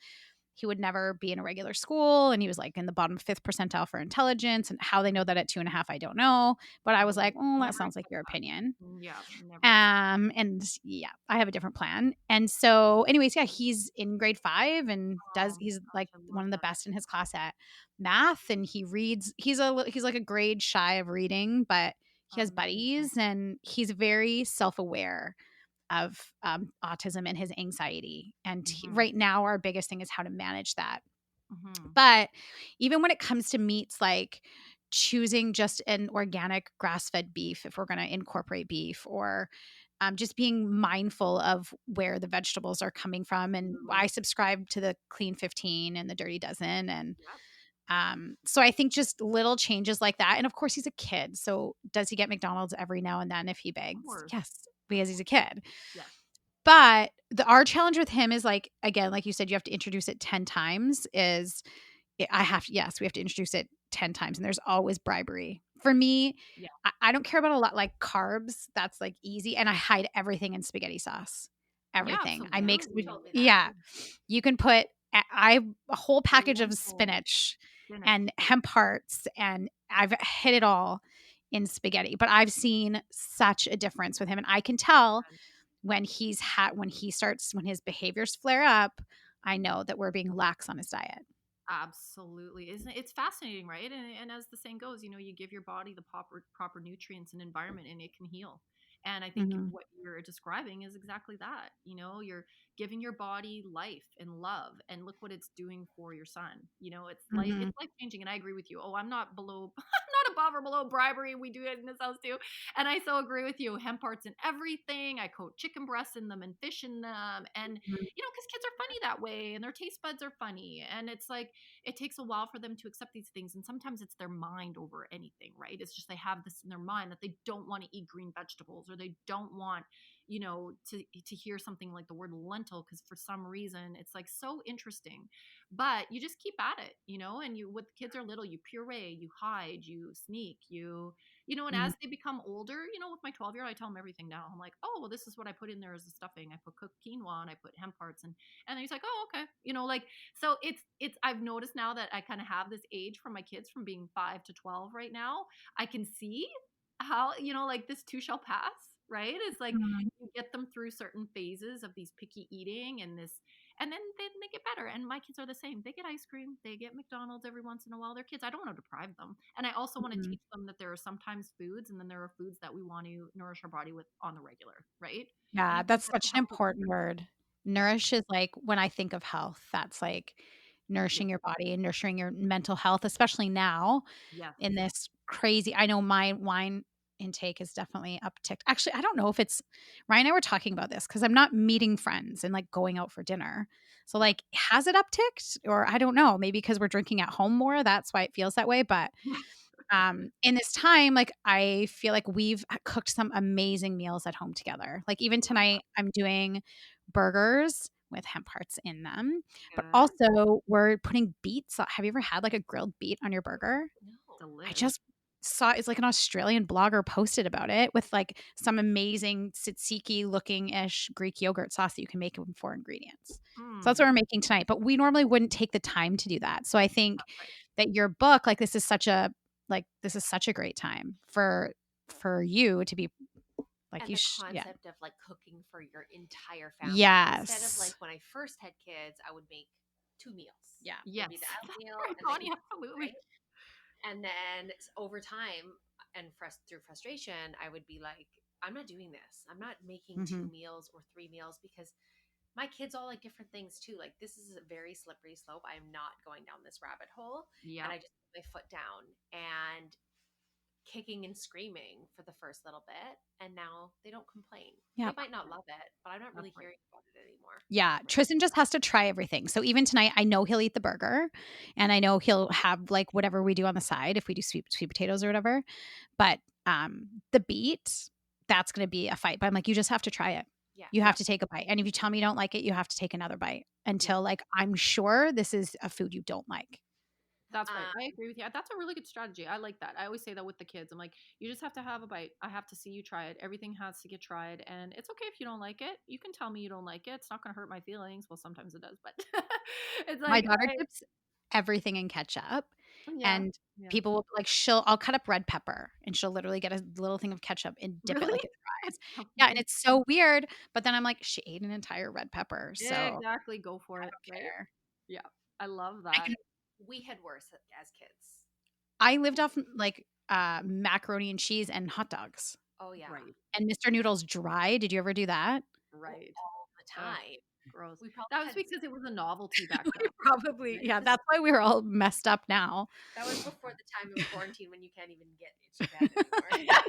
he would never be in a regular school, and he was like in the bottom 5th percentile for intelligence. And how they know that at 2.5, I don't know. But I was like, oh, that Never sounds like expect your opinion. that. Yeah, never expect. And yeah, I have a different plan. And so anyways, yeah, he's in grade 5 and Oh he's gosh, like I one love of the that. best in his class at math, and he reads. He's like a grade shy of reading, but he has Amazing. buddies, and he's very self-aware of autism and his anxiety. And Mm-hmm. right now our biggest thing is how to manage that. Mm-hmm. But even when it comes to meats like choosing just an organic grass-fed beef if we're going to incorporate beef, or just being mindful of where the vegetables are coming from. And I subscribe to the Clean 15 and the Dirty Dozen. And Yep. so I think just little changes like that. And of course, he's a kid. So does he get McDonald's every now and then if he begs? course. Yes, because he's a kid. Yes. But our challenge with him is, like, again, like you said, you have to introduce it 10 times. We have to introduce it 10 times. And there's always bribery. For me, Yeah. I don't care about a lot like carbs. That's like easy. And I hide everything in spaghetti sauce. Everything. I make, absolutely. You told me that. yeah. You can put, a whole package of Lentil, spinach spinach. and hemp hearts, and I've hit it all in spaghetti. But I've seen such a difference with him. And I can tell when when his behaviors flare up, I know that we're being lax on his diet. Absolutely. Isn't it? It's fascinating, right? And as the saying goes, you give your body the proper nutrients and environment and it can heal. And I think Mhm. what you're describing is exactly that. You're giving your body life and love, and look what it's doing for your son. Mhm. It's life changing. And I agree with you. Oh, I'm not below, I'm not above or below bribery. We do it in this house too. And I so agree with you. Hemp parts and everything. I coat chicken breasts in them and fish in them. And Mhm. because kids are funny that way, and their taste buds are funny, and it's like it takes a while for them to accept these things, and sometimes it's their mind over anything, right? It's just they have this in their mind that they don't want to eat green vegetables, or they don't want to hear something like the word lentil, because for some reason it's like so interesting. But you just keep at it, and you, with kids are little, you puree, you hide, you sneak, and Mhm. as they become older, with my 12-year-old, I tell him everything now. I'm like, oh, well, this is what I put in there as the stuffing. I put cooked quinoa and I put hemp hearts, and then he's like, oh, okay, like, so it's I've noticed now that I kind of have this age for my kids from being 5 to 12 right now. I can see how, like, this too shall pass, right? It's like Mhm. you get them through certain phases of these picky eating and this, and then they get better. And my kids are the same. They get ice cream, they get McDonald's every once in a while. They're kids. I don't want to deprive them. And I also want to Mhm. teach them that there are sometimes foods, and then there are foods that we want to nourish our body with on the regular, right? And Yeah, I think that's that's such a an helpful. important word. Yeah. Nourish is like, when I think of health, that's like Yeah. nourishing your body and nurturing your mental health, especially now Yes. in this crazy. I know my wine intake is definitely upticked. Actually, I don't know if it's Ryan and I were talking about this because I'm not meeting friends and like going out for dinner. So Yeah. like, has it upticked? Or I don't know, maybe because we're drinking at home more, that's why it feels that way. But in this time, like, I feel like we've cooked some amazing meals at home together. Like, even tonight, I'm doing burgers with hemp hearts in them, but Good. also we're putting beets. Have you ever had like a grilled beet on your burger? No. I Delish. just saw it's like an Australian blogger posted about it with like some amazing tzatziki looking ish Greek yogurt sauce that you can make with 4 ingredients. So that's what Mm, we're making tonight. But we normally wouldn't take the time to do that. So I think that's right. that your book, like, this is such a great time for you to be like, And the yeah. concept of like cooking for your entire family instead of like Yes. when I first had kids, I would make 2 meals. Yeah. It would Yes. be the adult That's meal right, and the Connie. kids, Absolutely. right? And then over time and through frustration, I would be like, I'm not doing this. I'm not making Mhm. 2 meals or 3 meals because my kids all like different things too. Like this is a very slippery slope. I am not going down this rabbit hole. And Yep. I just put my foot down and kicking and screaming for the first little bit. And now they don't complain. Yeah. They might not love it, but I'm not That's really right. hearing about it anymore. Yeah, Right. Tristan just has to try everything. So even tonight, I know he'll eat the burger, and I know he'll have like whatever we do on the side if we do sweet potatoes or whatever. But the beet, that's going to be a fight. But I'm like, you just have to try it. Yeah. You have Yep. to take a bite, and if you tell me you don't like it, you have to take another bite Yeah. until like I'm sure this is a food you don't like. That's right. Um, I agree with you. That's a really good strategy. I like that. I always say that with the kids. I'm like, you just have to have a bite. I have to see you try it. Everything has to get tried. And it's okay if you don't like it. You can tell me you don't like it. It's not going to hurt my feelings. Well, sometimes it does, but it's My like, daughter dips everything in ketchup, yeah. and Yeah. people will like I'll cut up red pepper, and she'll literally get a little thing of ketchup and dip it Really? like it's fries. How Yeah, and funny. it's so weird, but then I'm like, she ate an entire red pepper, so Exactly. Go for I it. don't Right. care. Yeah. I love I that. can we had worse as kids. I lived off like macaroni and cheese and hot dogs. Oh yeah. Right. And Mr. Noodles dry. Did you ever do that? Right. all the Ugh, time. gross. We probably That was had because it was a novelty back We then. probably, Right? yeah, that's why we were all messed up now. that was before the time of quarantine when you can't even get into bed anymore.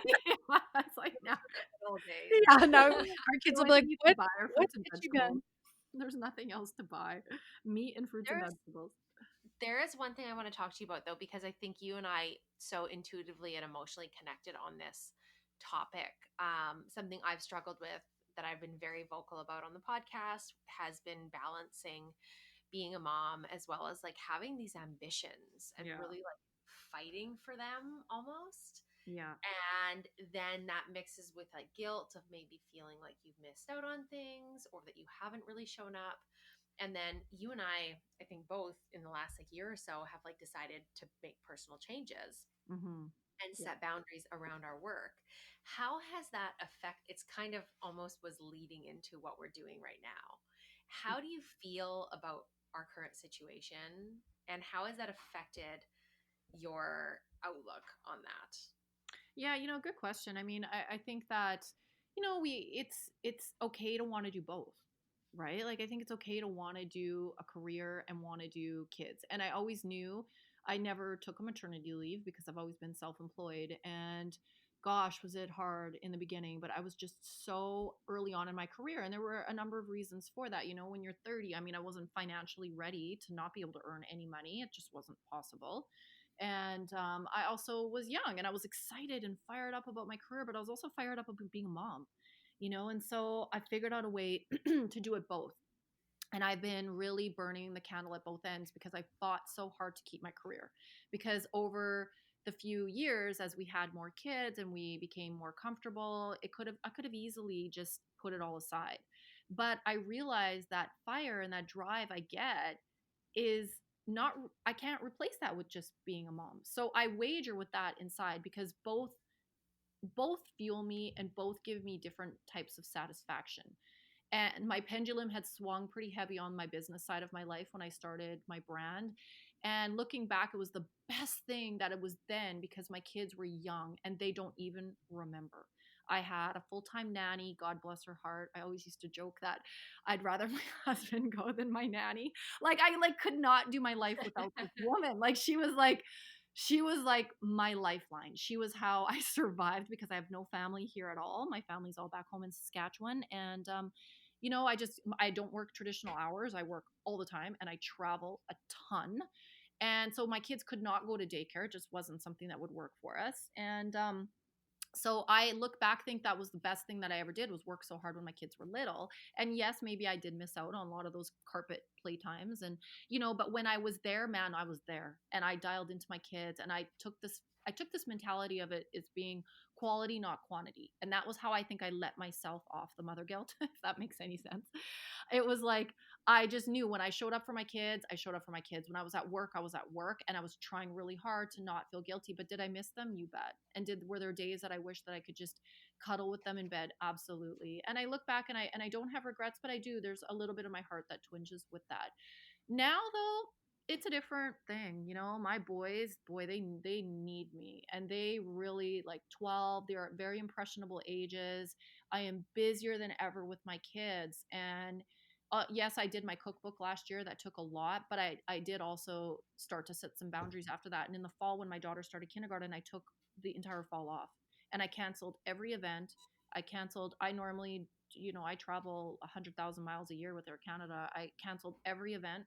It's like now. Good old days. Yeah, no, our kids The will only be like, thing you can what? buy are What fruits and did you vegetables. get? There's nothing else to buy. Meat and fruits and There's vegetables. there is one thing I want to talk to you about though, because I think you and I so intuitively and emotionally connected on this topic. Something I've struggled with that I've been very vocal about on the podcast has been balancing being a mom as well as like having these ambitions and Yeah. really like fighting for them almost. Yeah. And then that mixes with like guilt of maybe feeling like you've missed out on things or that you haven't really shown up. And then you and I think both in the last like year or so have like decided to make personal changes Mm-hmm. and Yeah. set boundaries around our work. How has that it's kind of almost was leading into what we're doing right now. How do you feel about our current situation and how has that affected your outlook on that? Yeah, good question. I mean, I think that, it's okay to want to do both, right? Like I think it's okay to want to do a career and want to do kids. And I always knew I never took a maternity leave because I've always been self-employed and gosh, was it hard in the beginning, but I was just so early on in my career and there were a number of reasons for that. When you're 30, I mean, I wasn't financially ready to not be able to earn any money. It just wasn't possible. And I also was young and I was excited and fired up about my career, but I was also fired up about being a mom, and so I figured out a way to do it both. And I've been really burning the candle at both ends because I fought so hard to keep my career. Because over the few years, as we had more kids and we became more comfortable, I could have easily just put it all aside. But I realized that fire and that drive I get is not I can't replace that with just being a mom. So I wager with that inside because both fuel me and both give me different types of satisfaction. And my pendulum had swung pretty heavy on my business side of my life when I started my brand. And looking back, it was the best thing that it was then because my kids were young and they don't even remember. I had a full-time nanny, God bless her heart. I always used to joke that I'd rather my husband go than my nanny. Like I could not do my life without this woman. Like she was like my lifeline. She was how I survived because I have no family here at all. My family's all back home in Saskatchewan and I don't work traditional hours. I work all the time and I travel a ton. And so my kids could not go to daycare. It just wasn't something that would work for us. And so I look back, think that was the best thing that I ever did was work so hard when my kids were little. And yes, maybe I did miss out on a lot of those carpet playtimes. And, but when I was there, man, I was there and I dialed into my kids and I took this mentality of it as being quality, not quantity. And that was how I think I let myself off the mother guilt, if that makes any sense. It was like, I just knew when I showed up for my kids, I showed up for my kids. When I was at work, I was at work and I was trying really hard to not feel guilty. But did I miss them? You bet. And were there days that I wish that I could just cuddle with them in bed? Absolutely. And I look back and I don't have regrets, but I do. There's a little bit of my heart that twinges with that. Now though, it's a different thing. My boys, boy, they need me and they really like 12. They're at very impressionable ages. I am busier than ever with my kids and yes, I did my cookbook last year. That took a lot, but I did also start to set some boundaries after that. And in the fall, when my daughter started kindergarten, I took the entire fall off and I canceled every event. I normally, I travel 100,000 miles a year with Air Canada. I canceled every event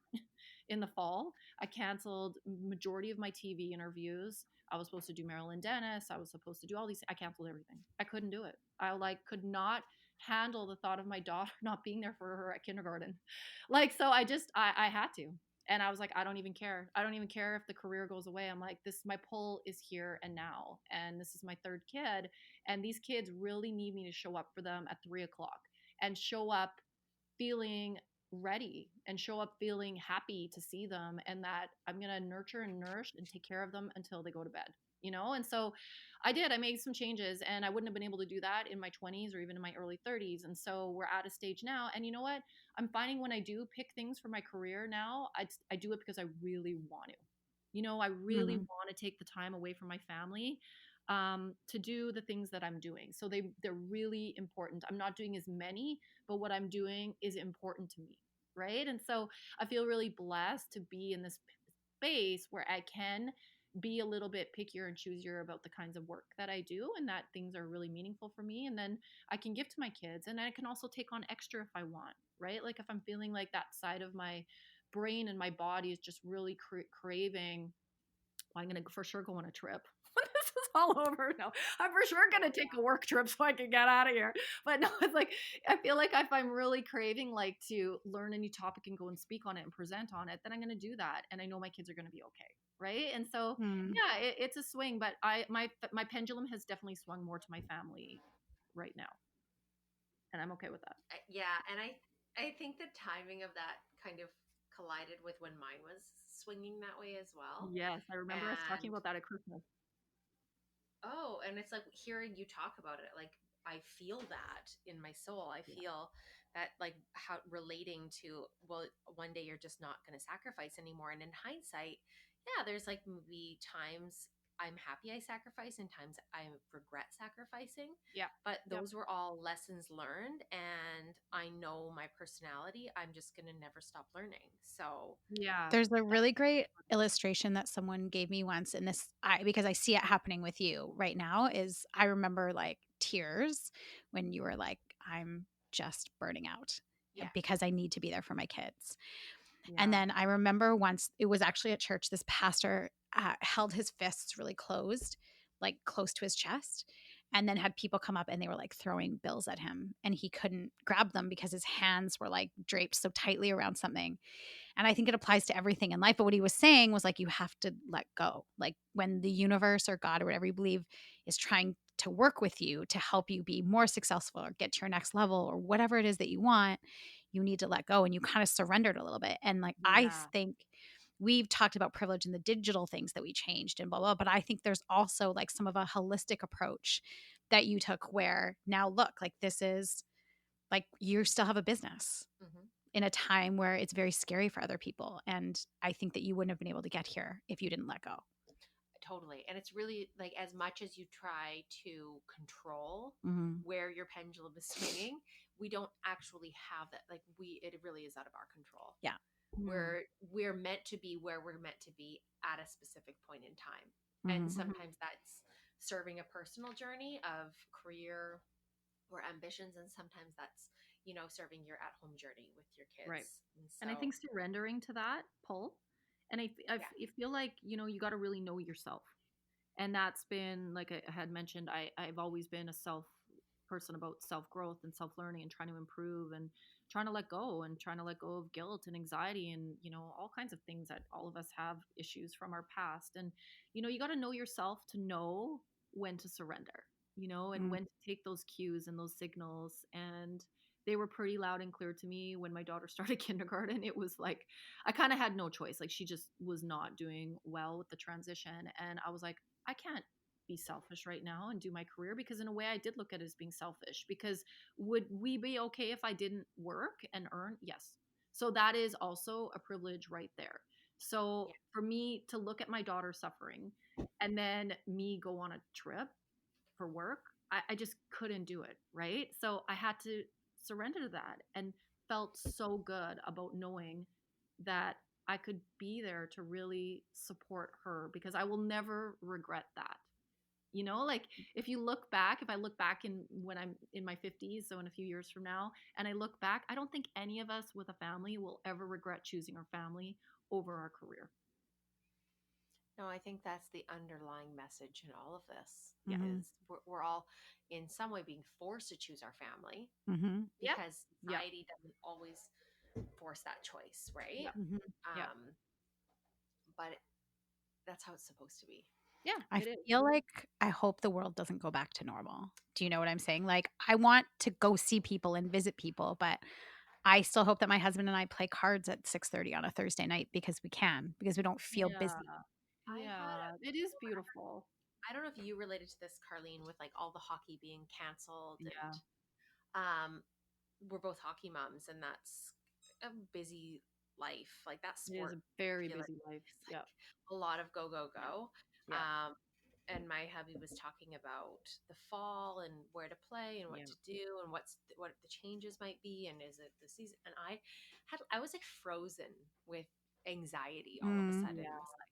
in the fall. I canceled majority of my TV interviews. I was supposed to do Marilyn Dennis. I was supposed to do all these. I canceled everything. I couldn't do it. I could not handle the thought of my daughter not being there for her at kindergarten. So I had to. And I was like, I don't even care. I don't even care if the career goes away. I'm like, my pull is here and now. And this is my third kid. And these kids really need me to show up for them at 3:00 and show up feeling ready and show up feeling happy to see them and that I'm going to nurture and nourish and take care of them until they go to bed. And so I made some changes and I wouldn't have been able to do that in my 20s or even in my early 30s. And so we're at a stage now. And you know what? I'm finding when I do pick things for my career now, I do it because I really want to. I really Mhm. want to take the time away from my family. to do the things that I'm doing. So they're really important. I'm not doing as many, but what I'm doing is important to me, right? And so I feel really blessed to be in this space where I can be a little bit pickier and choosier about the kinds of work that I do, and that things are really meaningful for me. And then I can give to my kids, and I can also take on extra if I want, right? Like if I'm feeling like that side of my brain and my body is just really craving, well, I'm going to for sure go on a trip. This is all over. No, I'm for sure going to take a work trip so I can get out of here. But no, it's like, I feel like if I'm really craving like to learn a new topic and go and speak on it and present on it, then I'm going to do that. And I know my kids are going to be okay. Right. And so, Mm. yeah, it's a swing, but my pendulum has definitely swung more to my family right now. And I'm okay with that. Yeah, and I think the timing of that kind of collided with when mine was swinging that way as well. Yes. I remember us talking And about that at Christmas. oh, and it's like hearing you talk about it, like I feel that in my soul. I Yeah. feel that like how relating to, well, one day you're just not going to sacrifice anymore. And in hindsight, yeah, there's like maybe times I'm happy I sacrifice and times I regret sacrificing. Yeah. But Yep. those were all lessons learned. And I know my personality, I'm just going to never stop learning. So, Yeah. There's a really great illustration that someone gave me once, and this I because I see it happening with you right now, is I remember like tears when you were like, I'm just burning out yeah. because I need to be there for my kids. And Yeah. then I remember once, it was actually at church, this pastor held his fists really closed, like close to his chest, and then had people come up and they were like throwing bills at him and he couldn't grab them because his hands were like draped so tightly around something. And I think it applies to everything in life. But what he was saying was like, you have to let go. Like when the universe or God or whatever you believe is trying to work with you to help you be more successful or get to your next level or whatever it is that you want, you need to let go. And you kind of surrendered a little bit. And like, I Yeah. think we've talked about privilege and the digital things that we changed and blah, blah, but I think there's also like some of a holistic approach that you took where now look, like this is like you still have a business Mm-hmm. in a time where it's very scary for other people. And I think that you wouldn't have been able to get here if you didn't let go. Totally. And it's really like as much as you try to control Mm-hmm. where your pendulum is swinging, we don't actually have that. Like it really is out of our control. Yeah. Mm. We're meant to be where we're meant to be at a specific point in time. And Mm-hmm. sometimes that's serving a personal journey of career or ambitions. And sometimes that's, serving your at home journey with your Right. kids. And And I so, think surrendering to that pull, and yeah. I feel like, you got to really know yourself. And that's been, like I had mentioned, I've always been a self person about self growth and self learning and trying to improve and trying to let go and trying to let go of guilt and anxiety and, all kinds of things that all of us have issues from our past. And, you got to know yourself to know when to surrender, and Mm-hmm. when to take those cues and those signals. And they were pretty loud and clear to me when my daughter started kindergarten. It was like I kind of had no choice. Like she just was not doing well with the transition. And I was like, I can't be selfish right now and do my career, because in a way I did look at it as being selfish, because would we be okay if I didn't work and earn? Yes. So that is also a privilege right there. So Yeah. for me to look at my daughter suffering and then me go on a trip for work, I just couldn't do it. Right. So I had to surrender to that, and felt so good about knowing that I could be there to really support her, because I will never regret that. Like if I look back in when I'm in my 50s, so in a few years from now, and I look back, I don't think any of us with a family will ever regret choosing our family over our career. No, I think that's the underlying message in all of this Yeah. Mm-hmm. is we're all in some way being forced to choose our family Mm-hmm. Yep. because Yep. society doesn't always force that choice, right? Yep. Mm-hmm. Yep. But that's how it's supposed to be. Yeah, I it is. feel like I hope the world doesn't go back to normal. Do you know what I'm saying? Like I want to go see people and visit people, but I still hope that my husband and I play cards at 6:30 on a Thursday night because we can, because we don't feel Yeah. busy. I had Yeah. It is beautiful. I don't know if you related to this, Karlene, with like all the hockey being canceled and Yeah. we're both hockey moms and that's a busy life. Like that It is sport, a I very feel like busy life. it's Yep. like a lot of go, go, Yep. go. Yep. Um, and my hubby was talking about the fall and where to play and what Yeah. to do and what the changes might be and is it the season, and I was like frozen with anxiety all of a sudden. Yeah. I was like,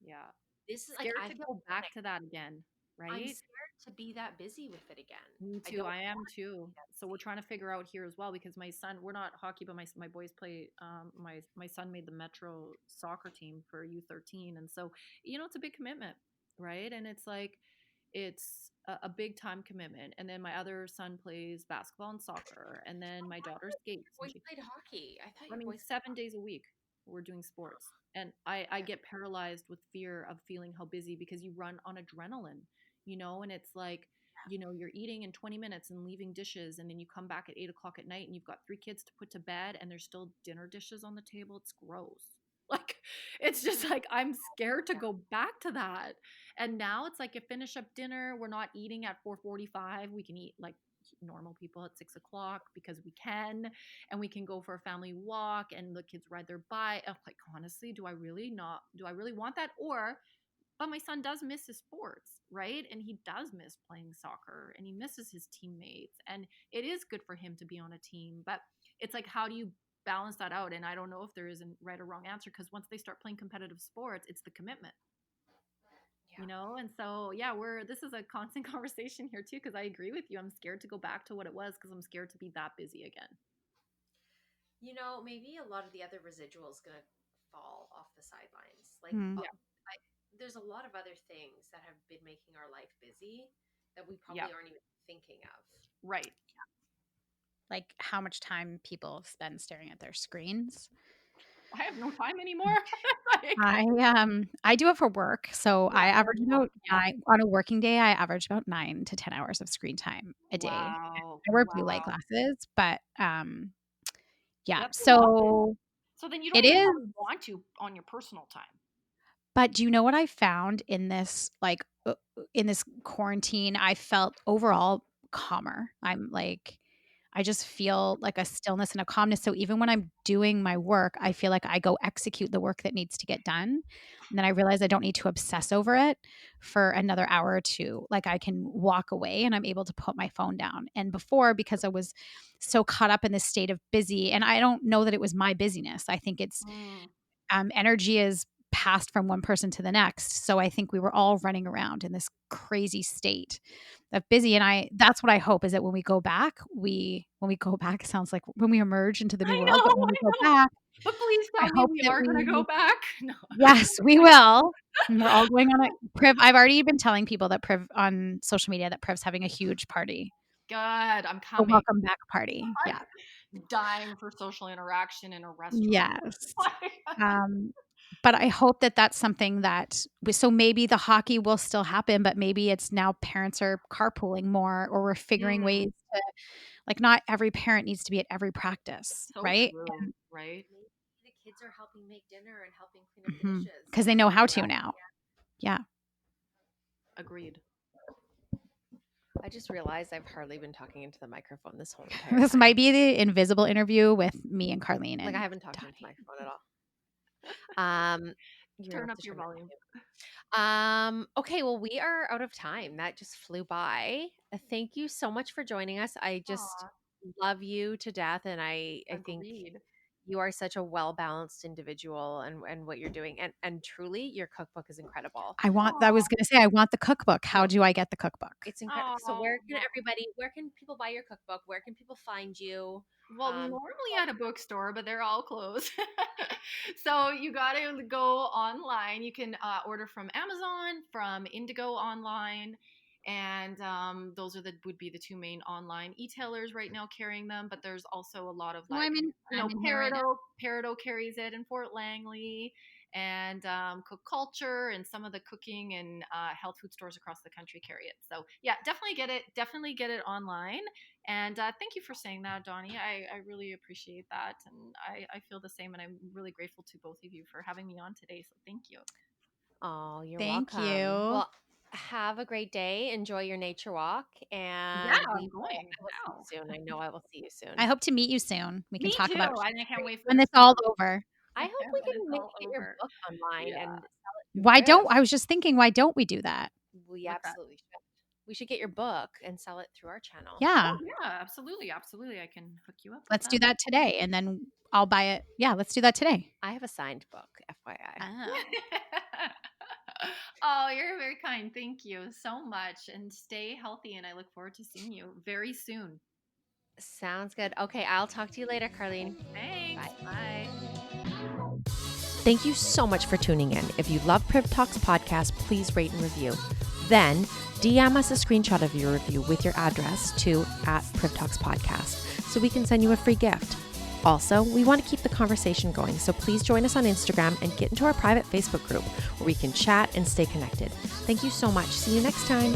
Yeah. this is like Scared I to feel go back panic. to that again, I'm right? scared to be that busy with it again. Me I too. don't I am want to too. be that So we're busy. trying to figure out here as well because my son, we're not hockey, but my boys play. My son made the Metro soccer team for U13, and so it's a big commitment, right? And it's like it's a big time commitment. And then my other son plays basketball and soccer, and then my daughter Your skates, and boys she played hockey. I thought I your mean, boys played 7 days a week we're doing sports. And I hockey. get paralyzed with fear of feeling how busy because you run on adrenaline, and it's like, you're eating in 20 minutes and leaving dishes, and then you come back at 8 o'clock at night and you've got 3 kids to put to bed and there's still dinner dishes on the table. It's gross. Like, it's just like, I'm scared to Yeah. go back to that. And now it's like, you finish up dinner, we're not eating at 4:45. We can eat like normal people at 6 o'clock because we can, and we can go for a family walk and the kids ride their bike. I'm like, honestly, do I really want that? But my son does miss his sports, right? And he does miss playing soccer and he misses his teammates. And it is good for him to be on a team. But it's like, how do you balance that out? And I don't know if there is a right or wrong answer because once they start playing competitive sports, it's the commitment. Yeah. And so yeah, this is a constant conversation here too because I agree with you. I'm scared to go back to what it was because I'm scared to be that busy again. Maybe a lot of the other residual is going to fall off the sidelines. Like, Mm. Yeah. there's a lot of other things that have been making our life busy that we Yeah. probably aren't even thinking of. Right. Like how much time people spend staring at their screens. I have no time anymore. Like, I do it for work, so yeah. I average Oh, about yeah. 9 on a working day. I average about 9 to 10 hours of screen time a day. Wow. I wear blue light Wow. glasses, but yeah. That's a lot. So So then you it don't even is. probably want to on your personal time. But do you know what I found in this in this quarantine? I felt overall calmer. I just feel like a stillness and a calmness. So even when I'm doing my work, I feel like I go execute the work that needs to get done. And then I realize I don't need to obsess over it for another hour or two. Like I can walk away and I'm able to put my phone down. And before, because I was so caught up in this state of busy, and I don't know that it was my busyness. I think it's Mm. energy is passed from one person to the next. So I think we were all running around in this crazy state of busy. And that's what I hope is that when we go back, it sounds like when we emerge into the new I world, but know, when we I go know. back, But please I tell me hope we that are going to go back. No. yes, we will. And we're all going on a PRIV. I've already been telling people that PRIV on social media that PRIV's having a huge party, Good. I'm a coming. welcome back party. Yeah. I'm dying for social interaction in a restaurant. Yes. But I hope that that's something so maybe the hockey will still happen, but maybe it's now parents are carpooling more or we're figuring Mm, ways to, like, not every parent needs to be at every practice, so right? true, right? Maybe the kids are helping make dinner and helping clean up the dishes. Because they know how to now. Yeah. Agreed. I just realized I've hardly been talking into the microphone this whole entire This time. might be the invisible interview with me and Karlene. Like And I haven't talked into the Donnie. microphone at all. You're gonna Turn have up to your turn your volume. Okay, well, we are out of time. That just flew by. Thank you so much for joining us. I just Aw, love you to death, and I think agreed. you are such a well balanced individual, and what you're doing, and truly, your cookbook is incredible. I was going to say, I want the cookbook. How do I get the cookbook? It's incredible. So, Oh, where can people buy your cookbook? Where can people find you? well, normally at a bookstore, but they're all closed. So you got to go online. You can order from Amazon, from Indigo online, and those would be the two main online e-tailers right now carrying them. But there's also a lot of Well, I'm in here right now. Peridot carries it in Fort Langley, and Cook Culture and some of the cooking and health food stores across the country carry it. So yeah, definitely get it. Definitely get it online. And thank you for saying that, Donnie. I really appreciate that. And I feel the same. And I'm really grateful to both of you for having me on today. So thank you. Oh, you're Thank welcome. you. Well, have a great day. Enjoy your nature walk, Yeah, and I'm going I will see now. you soon. I know I will see you soon. I hope to meet you soon. We can Me talk too. about And I can't wait for when the it's all snow over. I hope we when can it's maybe all get your over. book online Yeah. and sell it through I PRIV. was just thinking, why don't we do that? We with that. absolutely should. We should get your book and sell it through our channel. Yeah. Oh, yeah, absolutely. Absolutely. I can hook you up with Let's do that today. And then I'll buy it. Yeah, let's do that today. I have a signed book, FYI. Oh. Oh, you're very kind. Thank you so much. And stay healthy. And I look forward to seeing you very soon. Sounds good. Okay, I'll talk to you later, Karlene. Thanks. Bye. Thank you so much for tuning in. If you love PRIV Talks podcast, please rate and review. Then DM us a screenshot of your review with your address to @PRIV Talks podcast so we can send you a free gift. Also, we want to keep the conversation going, so please join us on Instagram and get into our private Facebook group where we can chat and stay connected. Thank you so much. See you next time.